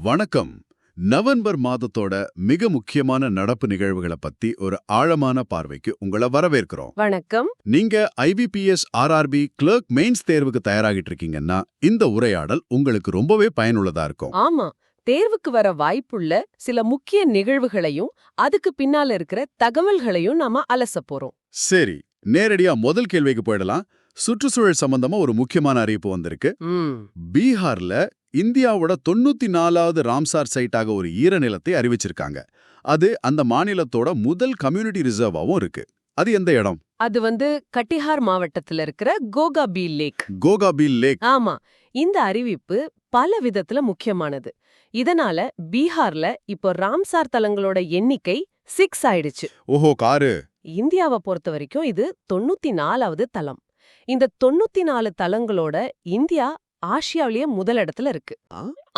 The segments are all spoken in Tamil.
வணக்கம். நவம்பர் மாதத்தோட மிக முக்கியமான நடப்பு நிகழ்வுகளை பத்தி ஒரு ஆழமான பார்வைக்கு உங்களை வரவேற்கிறோம். வணக்கம். நீங்க ஐபிபிஎஸ் ஆர்ஆர்பி கிளர்க் மெயின்ஸ் தேர்வுக்கு தயாராகிட்டு இருக்கீங்கன்னா இந்த உரையாடல் உங்களுக்கு ரொம்பவே பயனுள்ளதா இருக்கும். ஆமா, தேர்வுக்கு வர வாய்ப்புள்ள சில முக்கிய நிகழ்வுகளையும் அதுக்கு பின்னால இருக்கிற தகவல்களையும் நாம அலச போறோம். சரி, நேரடியா முதல் கேள்விக்கு போயிடலாம். சுற்றுச்சூழல் சம்பந்தமா ஒரு முக்கியமான அறிவிப்பு வந்திருக்கு. பீகார்ல இந்தியாவோட 94வது ராம்சார் சைட்டாக ஒரு ஈரநிலத்தை அறிவிச்சிருக்காங்க. அது அந்த மாநிலத்தோட முதல் கம்யூனிட்டி ரிசர்வாவும் இருக்கு. அது எந்த இடம்? அது கட்டிஹார் மாவட்டத்துல இருக்கிற கோகாபீல் லேக். கோகாபீல் லேக். ஆமா, இந்த அறிவிப்பு பல விதத்துல முக்கியமானது. இதனால பீகார்ல இப்போ ராம்சார் தலங்களோட எண்ணிக்கை 6 ஆயிடுச்சு. ஓஹோ, காரு. இந்தியாவை பொறுத்த வரைக்கும் இது 94வது தலம். இந்த 94 தலங்களோட இந்தியா ஆசியாவிலேயே முதலிடத்துல இருக்கு.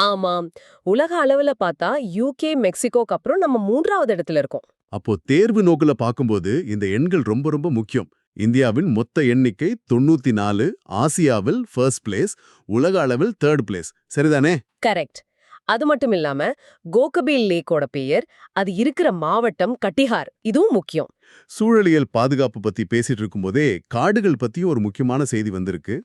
ஆமாம், உலக அளவுல பார்த்தா யூகே மெக்சிகோக்கு அப்புறம் நம்ம 3வது இடத்துல இருக்கோம். அப்போ தேர்வு நோக்குல பார்க்கும்போது இந்த எண்கள் ரொம்ப ரொம்ப முக்கியம். இந்தியாவின் மொத்த எண்ணிக்கை 94, ஆசியாவில் ஃபர்ஸ்ட் பிளேஸ், உலக அளவில் 3rd பிளேஸ். சரிதானே? கரெக்ட். அது மட்டும் இல்லாம கோகபீல் லேக்கோட பெயர், அது இருக்கிற மாவட்டம் கட்டிஹார், இதுவும் முக்கியம். சூழலியல் பாதுகாப்பு பத்தி பேசிட்டு இருக்கும்போதே காடுகள் பத்தி ஒரு முக்கியமான செய்தி வந்திருக்கு.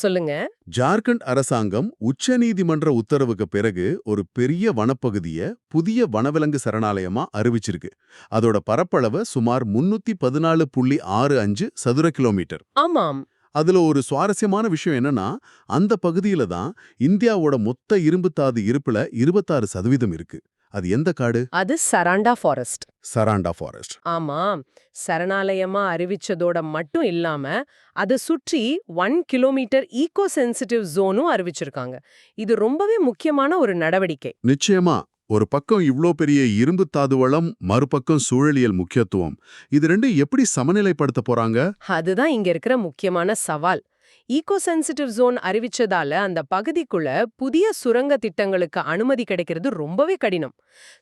சொல்லுங்க. ஜார்க்கண்ட் அரசாங்கம் உச்சநீதிமன்ற உத்தரவுக்கு பிறகு ஒரு பெரிய வனப்பகுதிய புதிய வனவிலங்கு சரணாலயமா அறிவிச்சிருக்கு. அதோட பரப்பளவு சுமார் 314.65 சதுர கிலோமீட்டர். ஆமாம். அதுல ஒரு சுவாரஸ்யமான விஷயம் என்னன்னா, அந்த பகுதியில தான் இந்தியாவோட மொத்த இரும்புத்தாது இருப்புல 26% இருக்கு. அது எந்த காடு? அது சராண்டா ஃபாரஸ்ட். சராண்டா ஃபாரஸ்ட். ஆமா, சரணாலயமா அறிவிச்சதோட மட்டும் இல்லாம அதை சுற்றி 1 கிலோமீட்டர் ஈகோ சென்சிட்டிவ் ஜோனும் அறிவிச்சிருக்காங்க. இது ரொம்பவே முக்கியமான ஒரு நடவடிக்கை. நிச்சயமா. ஒரு பக்கம் இவ்ளோ பெரிய இரும்பு தாது வளம், மறுபக்கம் சூழலியல் முக்கியத்துவம். இது ரெண்டும் எப்படி சமநிலைப்படுத்த போறாங்க? அதுதான் இங்க இருக்கிற முக்கியமான சவால். ஈகோ சென்சிட்டிவ் ஜோன் அறிவிச்சதால அந்த பகுதிக்குள்ள புதிய சுரங்க திட்டங்களுக்கு அனுமதி கிடைக்கிறது ரொம்பவே கடினம்.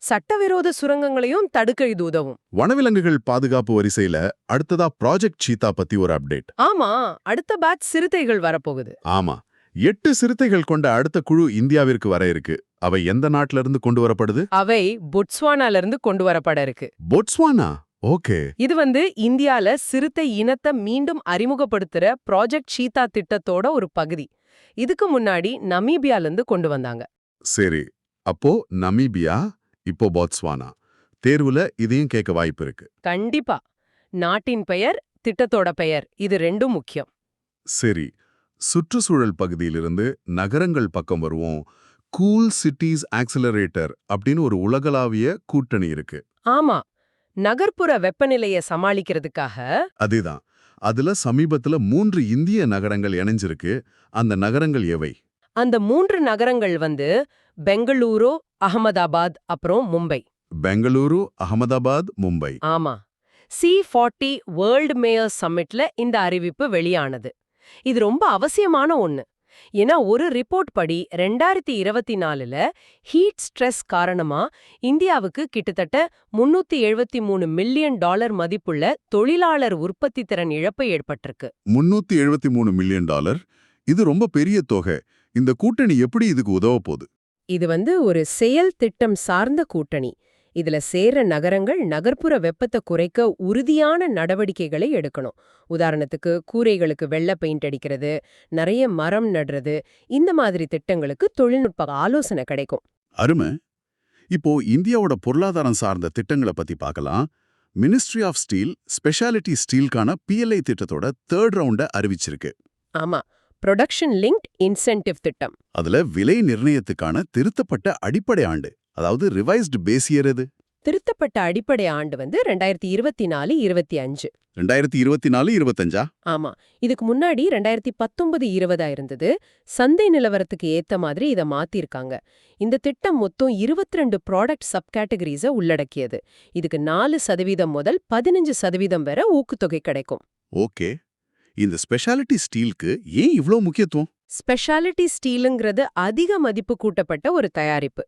சட்டவிரோத சுரங்கங்களையும் தடுக்க இது உதவும். வனவிலங்குகள் பாதுகாப்பு வரிசையில அடுத்ததா ப்ராஜெக்ட் சீதா பத்தி ஒரு அப்டேட். ஆமா, அடுத்த பேட்ச் சிறுத்தைகள் வரப்போகுது. ஆமா, 8 சிறுத்தைகள் கொண்ட அடுத்த குழு இந்தியாவிற்கு வர இருக்கு. அவை எந்த நாட்டில இருந்து கொண்டு வரப்படுது? அவை பொட்ஸ்வானால இருந்து கொண்டு வரப்பட இருக்கு. பொட்ஸ்வானா? ஓகே. இது இந்தியால சிறுத்தை இனத்தை மீண்டும் அறிமுகப்படுத்துற ப்ராஜெக்ட் சீதா திட்டத்தோட ஒரு பகுதி. இதுக்கு முன்னாடி நமீபியால இருந்து கொண்டு வந்தாங்க. சரி, அப்போ நமீபியா, இப்போ பொட்ஸ்வானா. தேர்வுல இதையும் கேட்க வாய்ப்பு இருக்கு. கண்டிப்பா. நாட்டின் பெயர், திட்டத்தோட பெயர், இது ரெண்டும் முக்கியம். சரி, சுற்றுச்சூழல் பகுதியிலிருந்து நகரங்கள் பக்கம் வருவோம். கூல் சிட்டிஸ் ஆக்சிலரேட்டர் அப்படின்னு ஒரு உலகளாவிய கூட்டணி இருக்கு. ஆமா, நகர்ப்புற வெப்பநிலைய சமாளிக்கிறதுக்காக. அதுதான். அதுல சமீபத்துல 3 இந்திய நகரங்கள் இணைஞ்சிருக்கு. அந்த நகரங்கள் எவை? அந்த 3 நகரங்கள் பெங்களூரு, அகமதாபாத், அப்புறம் மும்பை. பெங்களூரு, அகமதாபாத், மும்பை. ஆமா, C40 வேர்ல்ட் மேயர் சம்மிட்ல இந்த அறிவிப்பு வெளியானது. இது ரொம்ப அவசியமான ஒண்ணு. ஏன்னா ஒரு ரிப்போர்ட் படி 2024ல ஹீட் ஸ்ட்ரெஸ் காரணமா இந்தியாவுக்கு கிட்டத்தட்ட $373 மில்லியன் மதிப்புள்ள தொழிலாளர் உற்பத்தி திறன் இழப்பு ஏற்பட்டிருக்கு. $373 மில்லியன். இது ரொம்ப பெரிய தொகை. இந்த கூட்டணி எப்படி இதுக்கு உதவ போகுது? இது ஒரு செயல் திட்டம் சார்ந்த கூட்டணி. இதுல சேர நகரங்கள் நகர்ப்புற வெப்பத்தை குறைக்க உறுதியான நடவடிக்கைகளை எடுக்கணும். உதாரணத்துக்கு கூரைகளுக்கு வெள்ளை பெயிண்ட் அடிக்கிறது, நிறைய மரம் நடுறது, இந்த மாதிரி திட்டங்களுக்கு தொழில்நுட்ப ஆலோசனை கிடைக்கும். அருமை. இப்போ இந்தியாவோட பொருளாதாரம் சார்ந்த திட்டங்களை பத்தி பார்க்கலாம். மினிஸ்ட்ரி ஆஃப் ஸ்டீல் ஸ்பெஷாலிட்டி ஸ்டீல்கான PLI திட்டத்தோட 3rd ரவுண்ட அறிவிச்சிருக்கு. ஆமா, ப்ரொடக்ஷன் லிங்க்ட் இன்சென்டிவ் திட்டம். அதுல விலை நிர்ணயத்துக்கான திருத்தப்பட்ட அடிப்படை ஆண்டு, அதாவது ரிவைஸ்டு பேஸ் இயர் எது? திருத்தப்பட்ட அடிப்படை ஆண்டு 2024-25. 2024-25. ஆமா, இதுக்கு முன்னாடி 2019-20 இருந்தது. சந்தை நிலவரத்துக்கு ஏத்த மாதிரி இதை மாத்திருக்காங்க. இந்த திட்டம் மொத்தம் 22 ப்ராடக்ட் சப் கேட்டகரிஸ உள்ளடக்கியது. இதுக்கு 4% முதல் 15% வரை ஊக்குத்தொகை கிடைக்கும். ஓகே. இந்த ஸ்பெஷாலிட்டி ஸ்டீலுக்கு ஏன் இவ்ளோ முக்கியத்துவம்? ஸ்பெஷாலிட்டி ஸ்டீலுங்கிறது அதிக மதிப்பு கூட்டப்பட்ட ஒரு தயாரிப்பு.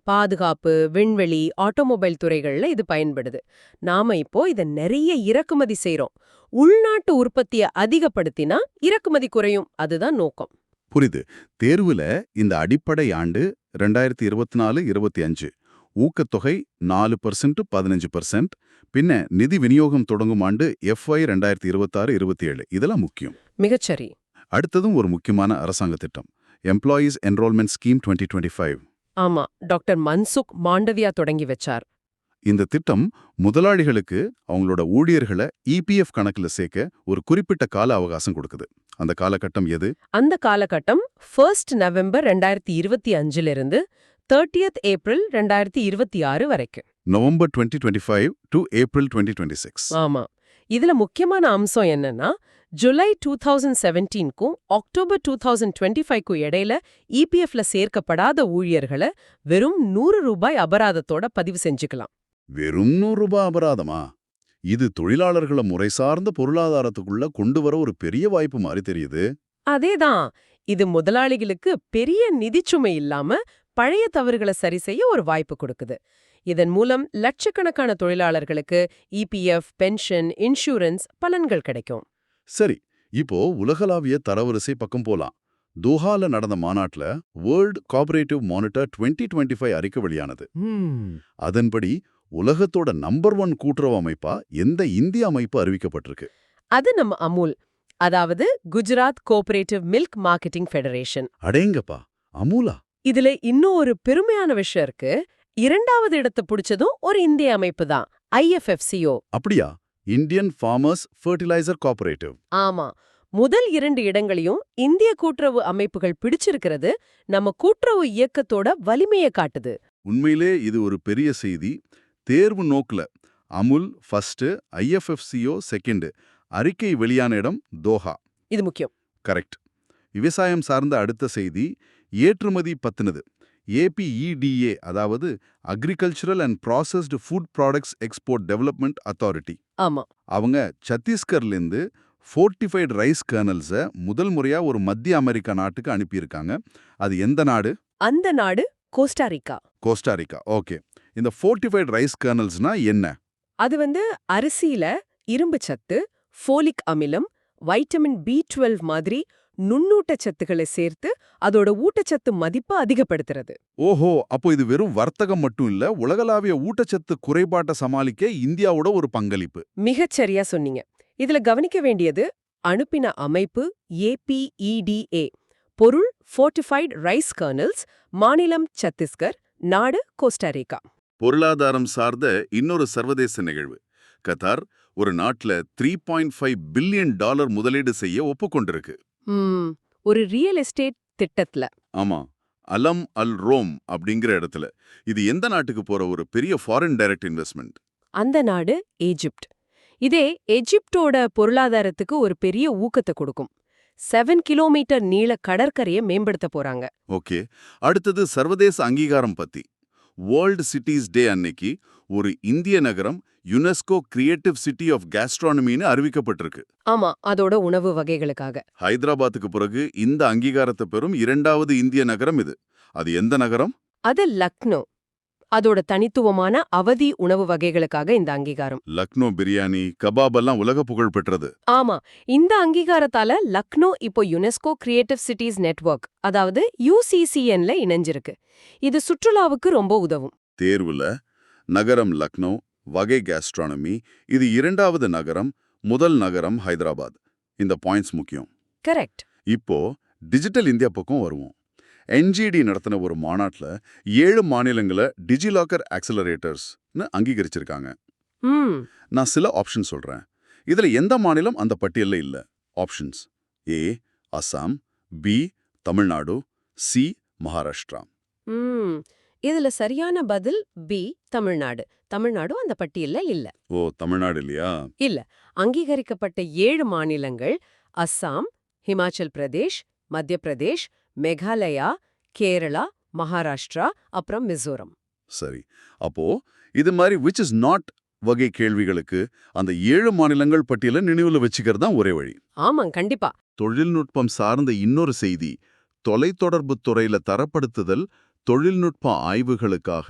பாதுகாப்பு, விண்வெளி, ஆட்டோமொபைல் துறைகள்ல இது பயன்படுது. நாம இப்போ இதை நிறைய இறக்குமதி செய்றோம். உள்நாட்டு உற்பத்தியை அதிகப்படுத்தினா இறக்குமதி குறையும். அதுதான் நோக்கம். புரியுது. தேர்வுல இந்த அடிப்படை ஆண்டு 2024-25 ஊக்கத்தொகை 4% 15%. பின்ன நிதி விநியோகம் தொடங்கும் ஆண்டு FY 2026-27 இதெல்லாம் முக்கியம். மிகச்சரி. அடுத்ததும் ஒரு முக்கியமான அரசாங்க திட்டம் எம்ப்ளாயீஸ் என்ரோல்மெண்ட் ஸ்கீம் 2025. ஆமா, டாக்டர் மன்சுக் மாண்டவியா தொடங்கி வச்சார். இந்த திட்டம் முதலாளிகளுக்கு அவங்களோட ஊழியர்களை EPF கணக்குல சேர்க்க ஒரு குறிப்பிட்ட கால அவகாசம் கொடுக்குது. அந்த காலகட்டம் எது? அந்த காலகட்டம் 1 நவம்பர் 2025 இருந்து 30th ஏப்ரல் 2026 வரைக்கும். November 2025 to April 2026. ஆமா. இதுல முக்கியமான அம்சம் என்னன்னா, ஜூலை 2017க்கும் அக்டோபர் 2025க்கும் இடையில EPFல சேர்க்கப்படாத ஊழியர்களை வெறும் ₹100 அபராதத்தோட பதிவு செஞ்சுக்கலாம். வெறும் ₹100 அபராதமா? இது தொழிலாளர்களை முறைசார்ந்த பொருளாதாரத்துக்குள்ள கொண்டு வர ஒரு பெரிய வாய்ப்பு மாதிரி தெரியுது. அதேதான். இது முதலாளிகளுக்கு பெரிய நிதிச்சுமை இல்லாம பழைய தவறுகளை சரி செய்ய ஒரு வாய்ப்பு கொடுக்குது. இதன் மூலம் லட்சக்கணக்கான தொழிலாளர்களுக்கு EPF, பென்ஷன், இன்சூரன்ஸ் பலன்கள் கிடைக்கும். சரி, இப்போ உலகளாவிய தரவரிசை பக்கம் போலாம். தோஹால நடந்த மாநாட்டுல வேர்ல்ட் கோஆபரேட்டிவ் மானிட்டர் 2025 அறிக்கை வெளியானது. அதன்படி உலகத்தோட நம்பர் 1 கூட்டுறவு அமைப்பா எந்த இந்திய அமைப்பு அறிவிக்கப்பட்டிருக்கு? அது நம்ம அமுல், அதாவது Gujarat cooperative milk marketing federation. அடேங்கப்பா, அமுலா? இதுல இன்னும் ஒரு பெருமையான விஷயம் இருக்கு. 2வது இடத்தை பிடிச்சதும் ஒரு இந்திய அமைப்பு தான், IFFCO. அப்படியா? Indian farmers fertiliser cooperative. ஆமா, முதல் 2 இடங்களையும் இந்திய கூட்டுறவு அமைப்புகள் பிடிச்சிருக்கிறது நம்ம கூட்டுறவு இயக்கத்தோட வலிமையை காட்டுது. உண்மையிலே இது ஒரு பெரிய செய்தி. தேர்வு நோக்குல அமுல் ஃபர்ஸ்ட், IFFCO செகண்ட். அறிக்கை வெளியான இடம் தோஹா. இது முக்கியம். கரெக்ட். விவசாயம் சார்ந்த அடுத்த செய்தி ஏற்றுமதி பத்தினது. APEDA, அதாவது agricultural and processed food products export development authority. ஆமா, அவங்க சத்தீஸ்கர்லேருந்து ஃபோர்ட்டிஃபைடு ரைஸ் கர்னல்ஸை முதல் முறையா ஒரு மத்திய அமெரிக்கா நாட்டுக்கு அனுப்பியிருக்காங்க. அது எந்த நாடு? அந்த நாடு கோஸ்டாரிக்கா. கோஸ்டாரிக்கா. ஓகே. இந்த ஃபோர்ட்டிஃபைடு ரைஸ் கர்னல்ஸ்னா என்ன? அது அரிசியில இரும்பு சத்து, ஃபோலிக் அமிலம், வைட்டமின் B12 மாதிரி நுண்ணூட்டச்சத்துக்களை சேர்த்து அதோட ஊட்டச்சத்து மதிப்பை அதிகப்படுத்துறது. ஓஹோ, அப்போ இது வெறும் வர்த்தகம் மட்டும் இல்ல, உலகளாவிய ஊட்டச்சத்து குறைபாட்டை சமாளிக்க இந்தியாவோட ஒரு பங்களிப்பு. மிகச்சரியா சொன்னீங்க. இதுல கவனிக்க வேண்டியது அனுப்பின அமைப்பு APEDA, பொருள் ஃபோர்ட்டிஃபைடு ரைஸ் கர்னல்ஸ், மாநிலம் சத்தீஸ்கர், நாடு கோஸ்டாரிக்கா. பொருளாதாரம் சார்ந்த இன்னொரு சர்வதேச நிகழ்வு. கத்தார் ஒரு நாட்டுல $3.5 பில்லியன் முதலீடு செய்ய ஒப்புக்கொண்டிருக்கு. ஒரு ரியல் எஸ்டேட் திட்டத்துல. ஆமா, அலம் அல் ரோம் அப்படிங்கிற இடத்துல. இது எந்த நாட்டுக்கு போற ஒரு பெரிய ஃபாரின் டைரக்ட் இன்வெஸ்ட்மெண்ட்? அந்த நாடு ஈஜிப்ட். இதே எஜிப்டோட பொருளாதாரத்துக்கு ஒரு பெரிய ஊக்கத்தை கொடுக்கும். 7 கிலோமீட்டர் நீள கடற்கரையை மேம்படுத்த போறாங்க. ஓகே. அடுத்தது சர்வதேச அங்கீகாரம் பத்தி. வேர்ல்ட் சிட்டிஸ் டே அன்னைக்கு ஒரு இந்திய நகரம் யுனெஸ்கோ கிரியேட்டிவ் சிட்டி ஆஃப் கேஸ்ட்ரானமின்னு அறிவிக்கப்பட்டிருக்கு. ஆமா, அதோட உணவு வகைகளுக்காக. ஹைதராபாத்துக்கு பிறகு இந்த அங்கீகாரத்தை பெறும் 2வது இந்திய நகரம் இது. அது எந்த நகரம்? அது லக்னோ. அதோட தனித்துவமான அவதி உணவு வகைகளுக்காக இந்த அங்கீகாரம். லக்னோ பிரியாணி, கபாப் எல்லாம் உலக புகழ் பெற்றது. ஆமா, இந்த அங்கீகாரத்தால லக்னோ இப்போ யுனெஸ்கோ கிரியேட்டிவ் சிட்டிஸ் நெட்வொர்க், அதாவது UCCNல இணைஞ்சிருக்கு. இது சுற்றுலாவுக்கு ரொம்ப உதவும். தேர்வுல நகரம் லக்னோ, வகை கேஸ்ட்ரானமி, இது 2வது நகரம், முதல் நகரம் ஹைதராபாத். இந்த பாயிண்ட்ஸ் முக்கியம். கரெக்ட். இப்போ டிஜிட்டல் இந்தியா பக்கம் வருவோம். NGD நடத்தின ஒரு மாநாட்டுல 7 மாநிலங்களை டிஜிலாக்கர் ஆக்சிலரேட்டர்ஸ்னு அங்கீகரிச்சிருக்காங்க. நான் சில ஆப்ஷன் சொல்றேன். இதுல எந்த மாநிலம் அந்த பட்டியல்ல இல்ல? Options: A Assam, B Tamil Nadu, C Maharashtra. இதுல சரியான பதில் B தமிழ்நாடு. தமிழ்நாடு அந்த பட்டியல்ல இல்ல. ஓ, தமிழ்நாடு இல்லையா? இல்ல. அங்கீகரிக்கப்பட்ட 7 மாநிலங்கள் அஸ்ஸாம், ஹிமாச்சல் பிரதேஷ், மத்திய பிரதேஷ், மேகாலயா, கேரளா, மகாராஷ்டிரா, அப்புறம் மிசோரம். சரி, அப்போ இது மாதிரி which is not வகை கேள்விகளுக்கு அந்த 7 மாநிலங்கள் பட்டியலை நினைவுல வச்சுக்கிறது தான் ஒரே வழி. ஆமாம், கண்டிப்பா. தொழில்நுட்பம் சார்ந்த இன்னொரு செய்தி. தொலைத்தொடர்பு துறையில தரப்படுத்துதல் தொழில்நுட்ப ஆய்வுகளுக்காக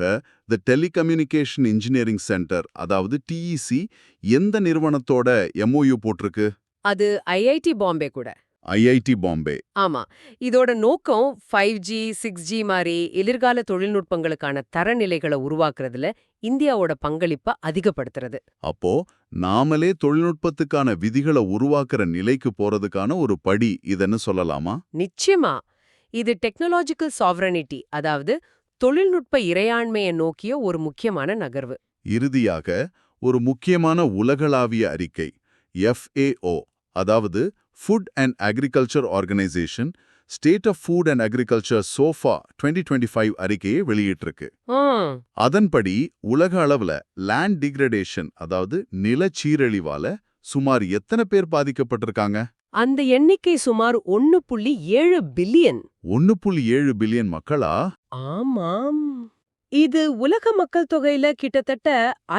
தி டெலிகம்யூனிகேஷன் இன்ஜினியரிங் சென்டர், அதாவது TEC, எந்த நிறுவனத்தோட MOU போட்டிருக்கு? அது IIT பாம்பே கூட. ஐஐடி பாம்பே. ஆமா. இதோட நோக்கம் 5G, 6G மாதிரி எதிர்கால தொழில்நுட்பங்களுக்கான தரநிலைகளை உருவாக்குறதுல இந்தியாவோட பங்களிப்ப அதிகப்படுத்துறது. அப்போ நாமளே தொழில்நுட்பத்துக்கான விதிகளை உருவாக்குற நிலைக்கு போறதுக்கான ஒரு படி இதுன்னு சொல்லலாமா? நிச்சயமா. இது டெக்னாலஜிக்கல் சாவரனிட்டி, அதாவது தொழில்நுட்ப இறையாண்மையை நோக்கிய ஒரு முக்கியமான நகர்வு. இறுதியாக ஒரு முக்கியமான உலகளாவிய அறிக்கை FAO, அதாவது food and agriculture organisation state of food and agriculture SOFA 2025 அறிக்கையை வெளியிட்டிருக்கு. ஆ, அதன்படி உலக அளவுல லேண்ட் டிகிரடேஷன், அதாவது நிலச்சீரழிவால சுமார் எத்தனை பேர் பாதிக்கப்பட்டிருக்காங்க? அந்த எண்ணிக்கை சுமார் 1.7 பில்லியன். 1.7 பில்லியன் மக்களா? ஆமாம். இது உலக மக்கள் தொகையில கிட்டத்தட்ட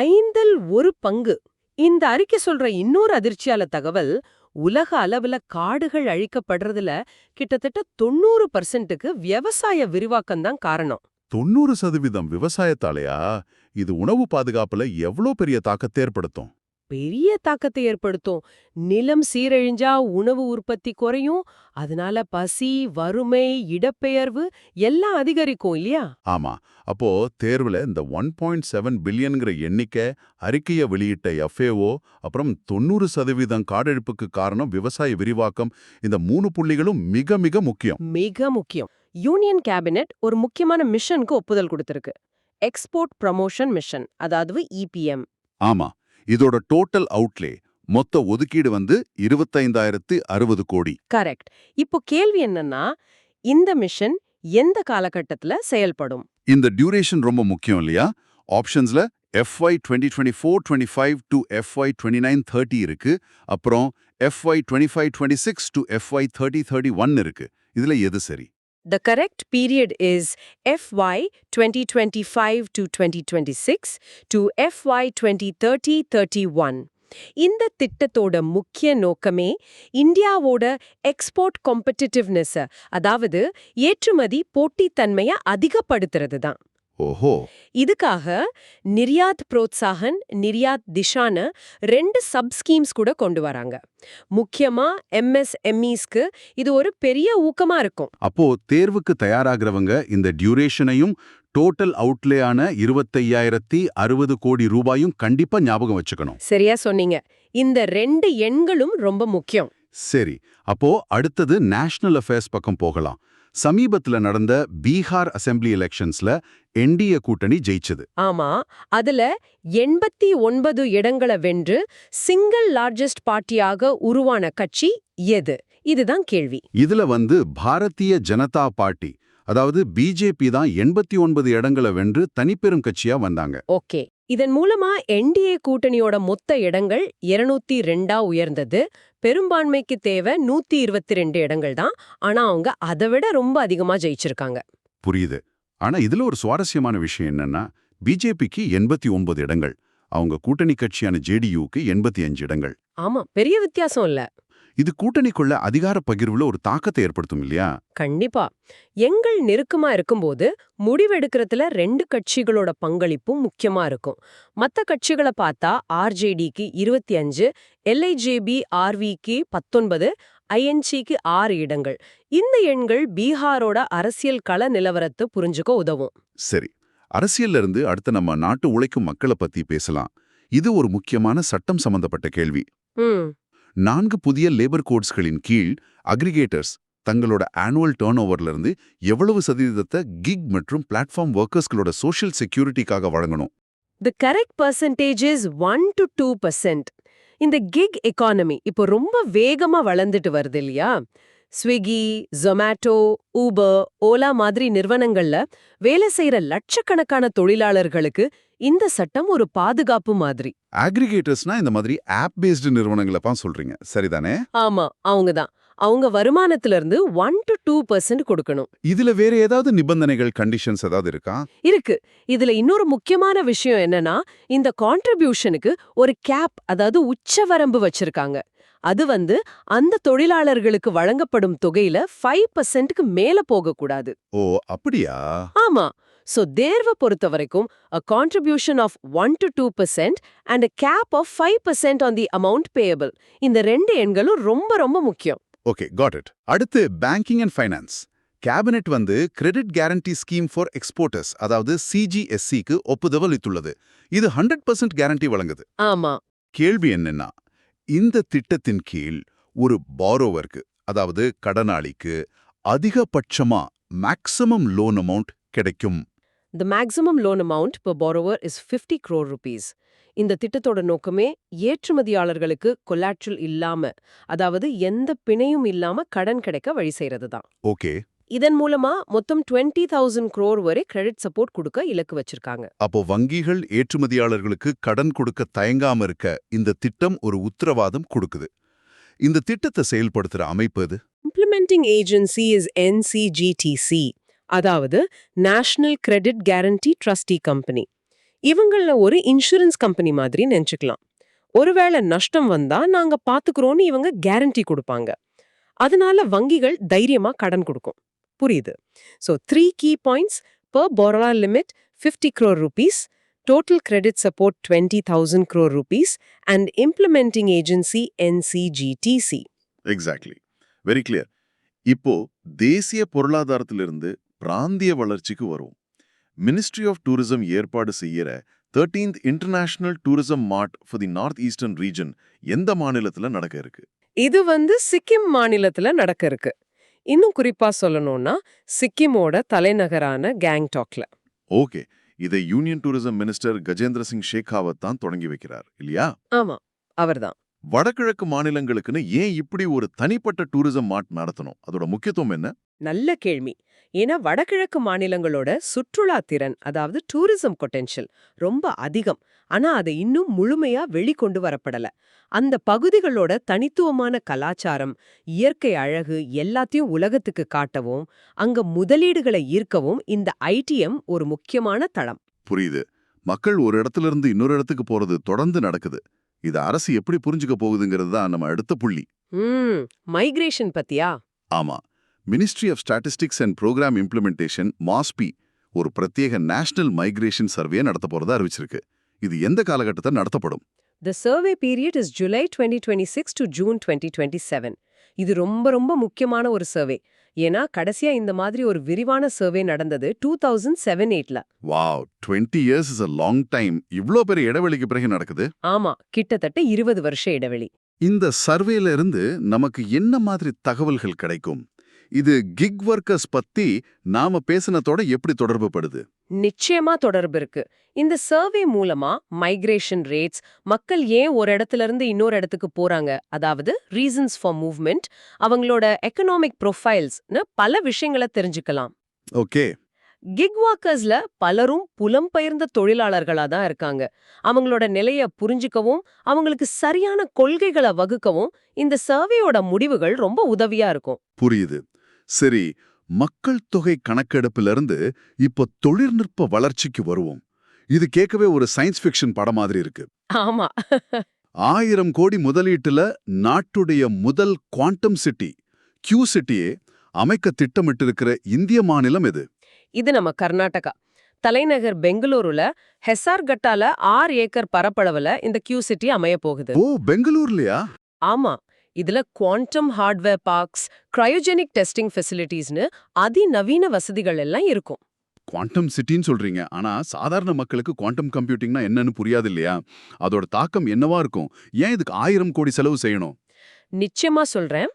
1/5 பங்கு. இந்த அறிக்கை சொல்ற இன்னொரு அதிர்ச்சியால தகவல், உலக அளவுல காடுகள் அழிக்கப்படுறதுல கிட்டத்தட்ட 90%க்கு விவசாய விரிவாக்கம் தான் காரணம். 90% விவசாயத்தாலையா? இது உணவு பாதுகாப்புல எவ்வளோ பெரிய தாக்கத்தை ஏற்படுத்தும்? பெரிய தாக்கத்தை ஏற்படுத்தும். நிலம் சீரழிஞ்சா உணவு உற்பத்தி குறையும். அதனால பசி, வறுமை, இடப்பெயர்வு எல்லாம் அதிகரிக்கும் இல்லையா? ஆமா. அப்போ தேர்வுல இந்த 1.7 பில்லியன்கிற எண்ணிக்கை அறிக்கையை வெளியிட்ட FAO, அப்புறம் 90% காடழிப்புக்கு காரணம் விவசாய விரிவாக்கம், இந்த 3 புள்ளிகளும் மிக மிக முக்கியம். மிக முக்கியம். யூனியன் கேபினெட் ஒரு முக்கியமான மிஷனுக்கு ஒப்புதல் கொடுத்திருக்கு. எக்ஸ்போர்ட் ப்ரமோஷன் மிஷன், அதாவது EPM. ஆமா. இதோட டோட்டல் அவுட்லே, மொத்த ஒதுக்கீடு வந்து 25,060 கோடி. கரெக்ட். இப்போ கேள்வி என்னன்னா, இந்த மிஷன் எந்த காலகட்டத்துல செயல்படும்? இந்த டியூரேஷன் ரொம்ப முக்கியம் இல்லையா? ஆப்ஷன்ஸ்ல FY 2024-25 to FY 29-30 இருக்கு. அப்புறம் FY 25-26 to FY 30-31 இருக்கு. இதுல எது சரி? The correct period is FY 2025 to 2026 to FY 2030-31. இந்த திட்டத்தோட முக்கிய நோக்கமே இந்தியாவோட எக்ஸ்போர்ட் காம்படிட்டிவ்னஸ், அதாவது ஏற்றுமதி போட்டித்தன்மையை அதிகப்படுத்துறது தான். ஓஹோ. இதுக்காக நிர்யாத் புரோத்சாகன், நிர்யாத் திஷான்னு 2 சப் ஸ்கீம்ஸ் கூட கொண்டு வராங்க. முக்கியமா MSMEஸ்க்கு இது ஒரு பெரிய ஊக்கமா இருக்கும். அப்போ தேர்வுக்கு தயாராகிறவங்க இந்த டியூரேஷனையும் டோட்டல் அவுட்லேயான 25,060 கோடி ரூபாயும் கண்டிப்பா ஞாபகம் வச்சுக்கணும். சரியா சொன்னீங்க. இந்த 2 எண்களும் ரொம்ப முக்கியம். சரி, அப்போ அடுத்தது நேஷனல் அஃபேர்ஸ் பக்கம் போகலாம். சமீபத்துல நடந்த பீகார் அசெம்பிளி எலெக்ஷன்ஸ்ல NDA கூட்டணி ஜெயிச்சது. ஆமா, அதுல 89 இடங்களை வென்று சிங்கிள் லார்ஜஸ்ட் பார்ட்டியாக உருவான கட்சி எது? இதுதான் கேள்வி. இதுல வந்து பாரதிய ஜனதா பார்ட்டி, அதாவது BJP தான் 89 இடங்களை வென்று தனிப்பெரும் கட்சியா வந்தாங்க. ஓகே. இதன் மூலமா NDA கூட்டணியோட மொத்த இடங்கள் 202 உயர்ந்தது. பெரும்பான்மைக்கு தேவை 122 இடங்கள் தான். ஆனா அவங்க அதை விட ரொம்ப அதிகமா ஜெயிச்சிருக்காங்க. புரியுது. ஆனா இதுல ஒரு சுவாரஸ்யமான விஷயம் என்னன்னா, BJPக்கு 89 இடங்கள், அவங்க கூட்டணி கட்சியான JDUக்கு 85 இடங்கள். ஆமா, பெரிய வித்தியாசம் இல்ல. இது கூட்டணிக்குள்ள அதிகார பகிர்வுல ஒரு தாக்கத்தை ஏற்படுத்தும் இல்லையா? கண்டிப்பா. எங்கள் நெருக்கமா இருக்கும்போது முடிவெடுக்கிறதுல 2 கட்சிகளோட பங்களிப்பும் முக்கியமா இருக்கும். மத்த கட்சிகளை பார்த்தா RJDக்கு 25, LIJB RVக்கு 19, INCக்கு 6 இடங்கள். இந்த எண்கள் பீகாரோட அரசியல் கள நிலவரத்தை புரிஞ்சுக்க உதவும். சரி, அரசியல்ல இருந்து அடுத்து நம்ம நாட்டு உழைக்கும் மக்களை பத்தி பேசலாம். இது ஒரு முக்கியமான சட்டம் சம்பந்தப்பட்ட கேள்வி. 4 புதிய லேபர் கோட்ஸ்களின் கீழ் அக்ரிகேட்டர்ஸ் தங்களோட ஆனுவல் டர்ன் ஓவர்ல இருந்து எவ்வளவு சதவீதத்தை கிக் மற்றும் பிளாட்ஃபார்ம் ஒர்க்கர்ஸ்களோட சோஷியல் செக்யூரிட்டிக்காக வழங்கணும்? The correct percentage is 1 to 2%. இந்த கிக் எக்கானமி இப்போ ரொம்ப வேகமா வளர்ந்துட்டு வருது இல்லையா? ஸ்விக்கி, ஜொமேட்டோ, ஊபர், ஓலா மாதிரி நிறுவனங்கள்ல வேலை செய்யற லட்சக்கணக்கான தொழிலாளர்களுக்கு இந்த சட்டம் ஒரு பாதுகாப்பு மாதிரி. அக்ரிகேட்டர்ஸ்னா இந்த மாதிரி ஆப் பேஸ்டு நிறுவனங்களை தான் சொல்றீங்க, சரிதானே? ஆமா, அவங்கதான். அவங்க வருமானத்துல இருந்து 1 to 2% கொடுக்கணும். இதுல வேற ஏதாவது நிபந்தனைகள், கண்டிஷன்ஸ் ஏதாவது இருக்கா? இருக்கு. இதுல இன்னொரு முக்கியமான விஷயம் என்னன்னா, இந்த கான்ட்ரிபியூஷனுக்கு ஒரு கேப், அதாவது உச்சவரம்பு வச்சிருக்காங்க. அது வந்து அந்த தொழிலாளர்களுக்கு வழங்கப்படும் தொகையில 5%க்கு மேல போகக்கூடாது. ஓ, அப்படியா? ஆமா. So தேர்வை பொறுத்த வரைக்கும் a contribution of 1 to 2% and a cap of 5% on the amount payable. இந்த 2 எண்களும் ரொம்ப ரொம்ப முக்கியம். Okay, got it. அடுத்து பேங்கிங் அண்ட் ஃபைனான்ஸ். கேபினெட் வந்து credit guarantee scheme for exporters, அதாவது CGSC-க்கு ஒப்புதல் அளித்துள்ளது. இது 100% கேரண்டி வழங்குது. ஆமா. கேள்வி என்னன்னா, இந்த திட்டத்தின் கீழ் ஒரு பாரோவருக்கு, அதாவது கடனாளிக்கு அதிகபட்சமா மேக்ஸிமம் லோன் அமௌண்ட் கிடைக்கும். The maximum loan amount per borrower is 50 crore rupees. இந்த திட்டத்தோட நோக்கமே ஏற்றுமதியாளர்களுக்கு கொலாட்ரல் இல்லாம, அதாவது எந்த பிணையும் இல்லாம கடன் கிடைக்க வழி செய்யறது தான். ஓகே, இதன் மூலமா மொத்தம் 20,000 crore வரை கிரெடிட் சப்போர்ட் கொடுக்க இலக்கு வச்சிருக்காங்க. அப்போ வங்கிகள் ஏற்றுமதியாளர்களுக்கு கடன் கொடுக்க தயங்காம இருக்க இந்த திட்டம் ஒரு உத்தரவாதம் கொடுக்குது. இந்த திட்டத்தை செயல்படுத்துற அமைப்பு எது? Implementing agency is NCGTC, அதாவது national credit guarantee trustee company. இவங்கள ஒரு இன்சூரன்ஸ் கம்பெனி மாதிரி நினைச்சுக்கலாம். ஒருவேளை நஷ்டம் வந்தா நாங்க பாத்துக்கிறோம்னு இவங்க கேரண்டி கொடுப்பாங்க. அதனால வங்கிகள் தைரியமா கடன் கொடுக்கும். புரியுது. So 3 key points: per borrower limit 50 crore rupees, total credit support 20,000 crore rupees, and implementing agency NCGTC. Exactly, very clear. இப்போ தேசிய பொருளாதாரத்திலிருந்து பிராந்திய வளர்ச்சிக்கு வரும். மினிஸ்ட்ரி ஆஃப் டூரிசம் ஏற்பாடு செய்யற 13th international tourism mart for the north eastern region எந்த மாநிலத்துல நடக்க இருக்கு? இது சிக்கிம் மாநிலத்துல நடக்க இருக்கு. இன்னும் குறிப்பா சொல்லணும்னா சிக்கிமோட தலைநகரான கேங்டாக்ல. ஓகே, இதை union tourism minister Gajendra Singh Shekhawat தான் தொடங்கி வைக்கிறார் இல்லையா? ஆமா, அவர்தான். வடகிழக்கு மாநிலங்களுக்குன்னு ஏன் இப்படி ஒரு தனிப்பட்ட டூரிசம் மார்ட் நடத்தணும்? அதோட முக்கியத்துவம் என்ன? நல்ல கேள்வி. ஏன்னா வடகிழக்கு மாநிலங்களோட சுற்றுலா திறன், அதாவது டூரிசம் பொட்டென்ஷியல் ரொம்ப அதிகம். ஆனா அதை இன்னும் முழுமையா வெளிக்கொண்டு வரப்படல. அந்த பகுதிகளோட தனித்துவமான கலாச்சாரம், இயற்கை அழகு எல்லாத்தையும் உலகத்துக்கு காட்டவும், அங்க முதலீடுகளை ஈர்க்கவும் இந்த ITM ஒரு முக்கியமான தளம். புரியுது. மக்கள் ஒரு இடத்துல இருந்து இன்னொரு இடத்துக்கு போறது தொடர்ந்து நடக்குது. இது அரசு எப்படி புரிஞ்சுக்க போகுதுங்கிறது தான் நம்ம அடுத்த புள்ளி. மைக்ரேஷன் பத்தியா? ஆமா, ministry of statistics and programme implementation MOSPI ஒரு பிரத்யேக நேஷனல் மைக்ரேஷன் சர்வே நடத்த போறதா அறிவிச்சிருக்கு. இது எந்த காலகட்டத்தில் நடத்தப்படும்? The survey period is July 2026 to June 2027. இது ரொம்ப முக்கியமான ஒரு சர்வே. ஏன்னா கடைசியா இந்த மாதிரி ஒரு விரிவான சர்வே நடந்தது 2007-8ல. Wow, 20 years is a long time. இவ்ளோ பெரிய இடைவெளிக்கு பிறகு நடக்குது. ஆமா, கிட்டத்தட்ட 20 வருஷ இடைவெளி. இந்த சர்வேல இருந்து நமக்கு என்ன மாதிரி தகவல்கள் கிடைக்கும்? இது கிக் ஒர்க்கர்ஸ் பத்தி நாம பேசினதோட எப்படி தொடர்பு படுது? நிச்சயமா தொடர்பு இருக்கு. இந்த சர்வே மூலமா மைக்ரேஷன் ரேட்ஸ், மக்கள் ஏன் ஒரு இடத்துல இருந்து இன்னொரு இடத்துக்கு போறாங்க, அதாவது ரீசன்ஸ் ஃபார் மூவ்மெண்ட், அவங்களோட எக்கனாமிக் ப்ரொஃபைல்ஸ்னு பல விஷயங்களை தெரிஞ்சுக்கலாம். ஓகே, கிக் ஒர்க்கர்ஸ்ல பலரும் புலம்பெயர்ந்த தொழிலாளர்களா தான் இருக்காங்க. அவங்களோட நிலைய புரிஞ்சுக்கவும், அவங்களுக்கு சரியான கொள்கைகளை வகுக்கவும் இந்த சர்வேயோட முடிவுகள் ரொம்ப உதவியா இருக்கும். புரியுது. சரி, மக்கள் தொகை கணக்கெடுப்பிலிருந்து இப்போ தொழில்நுட்ப வளர்ச்சிக்கு வருவோம். இது கேட்கவே ஒரு சயின்ஸ் ஃபிக்ஷன் படம் மாதிரி இருக்கு. ஆமா. 1000 கோடி முதலீட்டுல நாட்டுடைய முதல் குவாண்டம் சிட்டி, கியூ சிட்டியே அமைக்க திட்டமிட்டிருக்கிற இந்திய மாநிலம் எது? இது நம்ம கர்நாடகா. தலைநகர் பெங்களூருல ஹெசார்கட்டால 6 ஏக்கர் பரப்பளவுல இந்த கியூ சிட்டி அமைய போகுது. ஓ, பெங்களூர்லயா? ஆமா. இதுல quantum hardware parks, cryogenic testing ஃபெசிலிட்டிஸ்னு அதிநவீன வசதிகள் எல்லாம் இருக்கும். குவாண்டம் சிட்டின்னு சொல்றீங்க, ஆனா சாதாரண மக்களுக்கு குவாண்டம் கம்ப்யூட்டிங்னா என்னன்னு புரியாது இல்லையா? அதோட தாக்கம் என்னவா இருக்கும்? ஏன் இதுக்கு 1000 கோடி செலவு செய்யணும்? நிச்சயமா சொல்றேன்.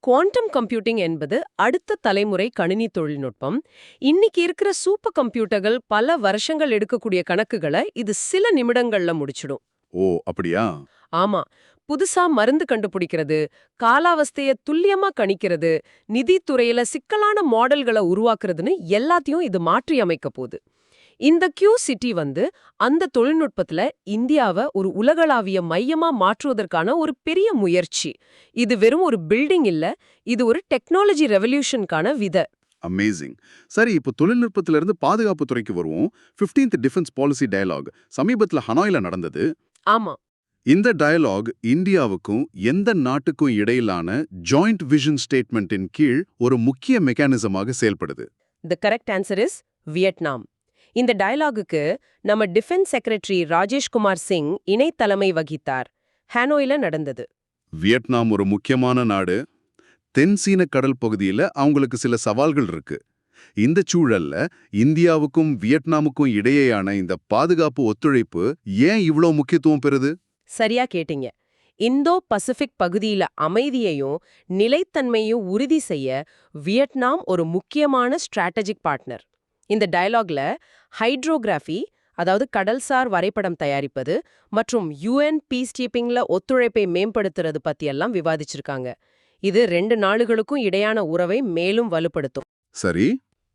குவாண்டம் கம்ப்யூட்டிங் என்பது அடுத்த தலைமுறை கணினி தொழில்நுட்பம். இன்னைக்கு இருக்கிற சூப்பர் கம்ப்யூட்டர்கள் பல வருஷங்கள் எடுக்கக்கூடிய கணக்குகளை இது சில நிமிடங்கள்ல முடிச்சிடும். ஓ, அப்படியா? ஆமா. புதுசா மருந்து கண்டுபிடிக்கிறது, காலாவஸ்தைய துல்லியமா கணிக்கிறது, நிதித்துறையில சிக்கலான மாடல்களை உருவாக்குறதுன்னு எல்லாத்தையும் இது மாற்றி அமைக்க போகுது. இந்த கியூ சிட்டி அந்த தொழில்நுட்பத்துல இந்தியாவை ஒரு உலகளாவிய மையமா மாற்றுவதற்கான ஒரு பெரிய முயற்சி. இது வெறும் ஒரு பில்டிங் இல்ல, இது ஒரு டெக்னாலஜி ரெவல்யூஷனுக்கான வித. அமேசிங். சரி, இப்போ தொழில்நுட்பத்திலிருந்து பாதுகாப்பு துறைக்கு வருவோம். 15th டிஃபென்ஸ் பாலிசி டயலாக் சமீபத்துல ஹனாயில நடந்தது. ஆமா. இந்த டயலாக் இந்தியாவுக்கும் எந்த நாட்டுக்கும் இடையிலான ஜாயிண்ட் விஷன் ஸ்டேட்மெண்ட்டின் கீழ் ஒரு முக்கிய மெக்கானிசமாக செயல்படுது. The correct answer is Vietnam. இந்த டயலாகுக்கு நம்ம டிஃபென்ஸ் செக்ரட்டரி ராஜேஷ்குமார் சிங் இணை தலைமை வகித்தார். ஹானோயில நடந்தது. வியட்நாம் ஒரு முக்கியமான நாடு. தென் சீன கடல் பகுதியில அவங்களுக்கு சில சவால்கள் இருக்கு. இந்த சூழல்ல இந்தியாவுக்கும் வியட்நாமுக்கும் இடையேயான இந்த பாதுகாப்பு ஒத்துழைப்பு ஏன் இவ்ளோ முக்கியத்துவம் பெறுது? சரியா கேட்டீங்க. இந்தோ பசிபிக் பகுதியில அமைதியையும் நிலைத்தன்மையும் உறுதி செய்ய வியட்நாம் ஒரு முக்கியமான ஸ்ட்ராட்டஜிக் பார்ட்னர். இந்த டயலாக்ல ஹைட்ரோகிராஃபி, அதாவது கடல்சார் வரைபடம் தயாரிப்பது மற்றும் யுஎன் பீஸ்கீப்பிங்ல ஒத்துழைப்பை மேம்படுத்துறது பத்தியெல்லாம் விவாதிச்சிருக்காங்க. இது 2 நாடுகளுக்கும் இடையான உறவை மேலும் வலுப்படுத்தும். சரி,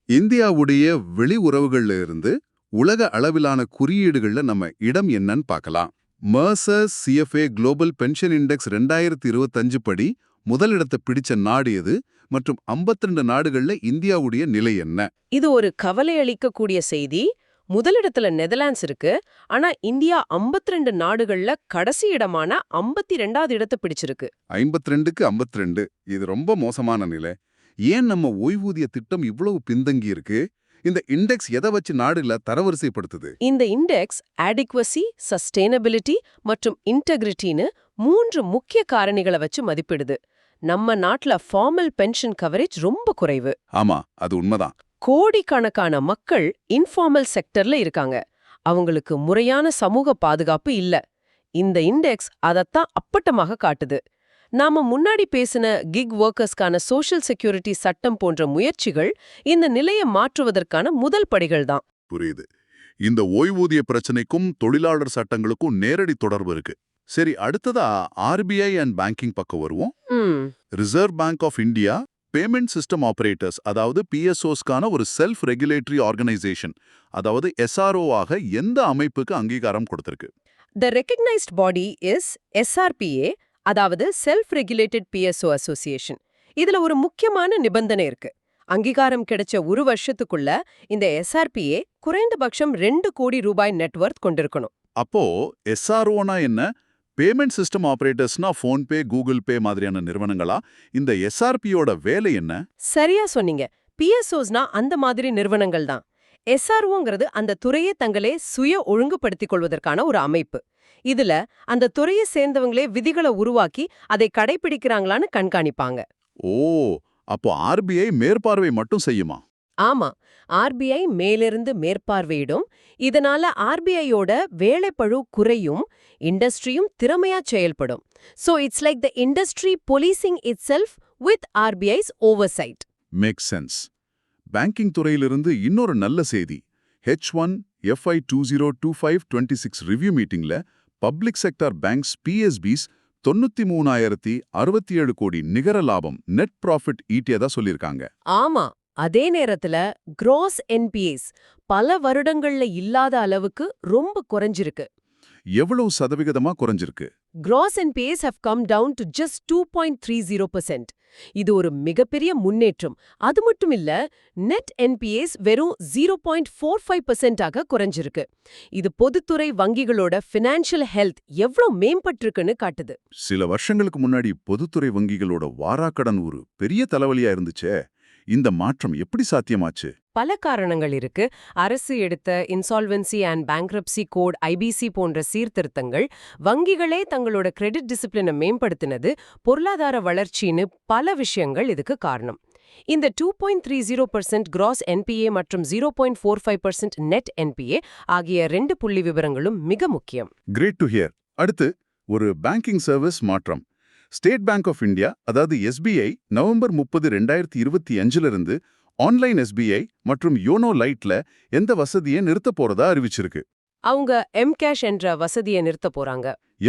இந்தியாவுடைய வெளி உறவுகள்ல இருந்து உலக அளவிலான குறியீடுகள்ல நம்ம இடம் என்னன்னு பார்க்கலாம். Mercer CFA global pension index 2025 படி முதலிடத்தை பிடிச்ச நாடு எது மற்றும் 52 நாடுகள்ல இந்தியாவுடைய நிலை என்ன? இது ஒரு கவலை அளிக்கக்கூடிய செய்தி. முதலிடத்துல நெதர்லாண்ட்ஸ் இருக்கு. ஆனா இந்தியா 52 நாடுகள்ல கடைசி இடமான 52வது இடத்தை பிடிச்சிருக்கு. 52க்கு 52. இது ரொம்ப மோசமான நிலை. ஏன் நம்ம ஓய்வூதிய திட்டம் இவ்வளவு பின்தங்கி இருக்கு? இந்த இண்டெக்ஸ் எதை வச்சு நாடுல தரவரிசைப்படுத்துது? இந்த இண்டெக்ஸ் adequacy, சஸ்டெயினபிலிட்டி மற்றும் இன்டெகிரிட்டின்னு 3 முக்கிய காரணிகளை வச்சு மதிப்பிடுது. நம்ம நாட்டுல ஃபார்மல் பென்ஷன் கவரேஜ் ரொம்ப குறைவு. ஆமா, அது உண்மைதான். கோடிக்கணக்கான மக்கள் இன்ஃபார்மல் செக்டர்ல இருக்காங்க. அவங்களுக்கு முறையான சமூக பாதுகாப்பு இல்ல. இந்த இண்டெக்ஸ் அதத்தான் அப்பட்டமாக காட்டுது. நாம முன்னாடி பேசின கிக் ஒர்க்கர்ஸ்க்கான சோஷியல் செக்யூரிட்டி சட்டம் போன்ற முயற்சிகள் இந்த நிலையை மாற்றுவதற்கான முதல் படிகள் தான். புரியுது. இந்த ஓய்வூதிய பிரச்சனைக்கும் தொழிலாளர் சட்டங்களுக்கும் நேரடி தொடர்பு இருக்கு. சரி, அடுத்ததா RBI அண்ட் பேங்கிங் பக்கம் வருவோம். Reserve bank of India payment system operators, அதாவது PSOஸ்க்கான ஒரு செல்ஃப் ரெகுலேட்டரி ஆர்கனைசேஷன், அதாவது SRO ஆக எந்த அமைப்புக்கு அங்கீகாரம் கொடுத்திருக்கு? The recognized body is SRPA, அதாவது செல்ஃப் ரெகுலேட்டட் PSO அசோசியேஷன். இதுல ஒரு முக்கியமான நிபந்தனை இருக்கு. அங்கீகாரம் கிடைச்ச ஒரு வருஷத்துக்குள்ள இந்த SRPA குறைந்தபட்சம் 2 கோடி ரூபாய் நெட்வொர்த் கொண்டிருக்கணும். அப்போ SROனா என்ன? பேமெண்ட் சிஸ்டம் ஆபரேட்டர்ஸ்னா ஃபோன்பே, கூகுள் பே மாதிரியான நிறுவனங்களா? இந்த SRPயோட வேலை என்ன? சரியா சொன்னீங்க. PSOஸ்னா அந்த மாதிரி நிறுவனங்கள் தான். SROங்கிறது அந்த துறையை தங்களே சுய ஒழுங்குபடுத்திக் கொள்வதற்கான ஒரு அமைப்பு. இதுல அந்த துறையை சேர்ந்தவங்களே விதிகளை உருவாக்கி அதை கடைபிடிக்கிறாங்களான்னு கண்காணிப்பாங்க. ஓ, அப்போ RBI மேற்பார்வை மட்டும் செய்யுமா? ஆமா, RBI மேலிருந்து மேற்பார்வையிடும். இதனால RBIயோட வேலைப்பழு குறையும், இண்டஸ்ட்ரியும் திறமையா செயல்படும். So it's like the industry policing itself with RBI's oversight. Makes sense. Banking துறையிலிருந்து இன்னொரு நல்ல செய்தி. H1 FY 2025-26 ரிவ்யூ மீட்டிங்ல பப்ளிக் செக்டார் பேங்க்ஸ் PSBs 93,067 கோடி நிகர லாபம் நெட் ப்ராஃபிட் ஈட்டியதா சொல்லியிருக்காங்க. ஆமா, அதே நேரத்துல gross NPAs பல வருடங்கள்ல இல்லாத அளவுக்கு ரொம்ப குறைஞ்சிருக்கு. எவ்வளவு சதவிகிதமா குறைஞ்சிருக்கு? Gross NPAs have come down to just 2.30%. இது ஒரு மிகப்பெரிய முன்னேற்றம். அது மட்டும் இல்ல, net NPAs வெறும் 0.45%ஆக குறைஞ்சிருக்கு. இது பொதுத்துறை வங்கிகளோட ஃபினான்ஷியல் ஹெல்த் எவ்வளவு மேம்பட்டிருக்குன்னு காட்டுது. சில வருஷங்களுக்கு முன்னாடி பொதுத்துறை வங்கிகளோட வாராக்கடன் ஒரு பெரிய தலைவலியா இருந்துச்சே. இந்த மாற்றம் எப்படி சாத்தியமாச்சு? பல காரணங்கள் இருக்கு. அரசு எடுத்த insolvency and bankruptcy code IBC போன்ற சீர்திருத்தங்கள், வங்கிகளே தங்களோட கிரெடிட் டிசிப்ளினை மேம்படுத்தினது, பொருளாதார வளர்ச்சின்னு பல விஷயங்கள் இதுக்கு காரணம். இந்த 2.30% gross NPA மற்றும் 0.45% net NPA ஆகிய 2 புள்ளி விவரங்களும் மிக முக்கியம். Great to hear. அடுத்து ஒரு பேங்கிங் சர்வீஸ் மாற்றம். ஸ்டேட் பேங்க் ஆஃப் இந்தியா, அதாவது SBI, நவம்பர் 30, 2025 இருந்து ஆன்லைன் SBI மற்றும் யோனோ லைட்ல எந்த வசதியை நிறுத்த போறதா அறிவிச்சிருக்கு. அவங்க M-Cash என்ற வசதியை நிறுத்த போறாங்க.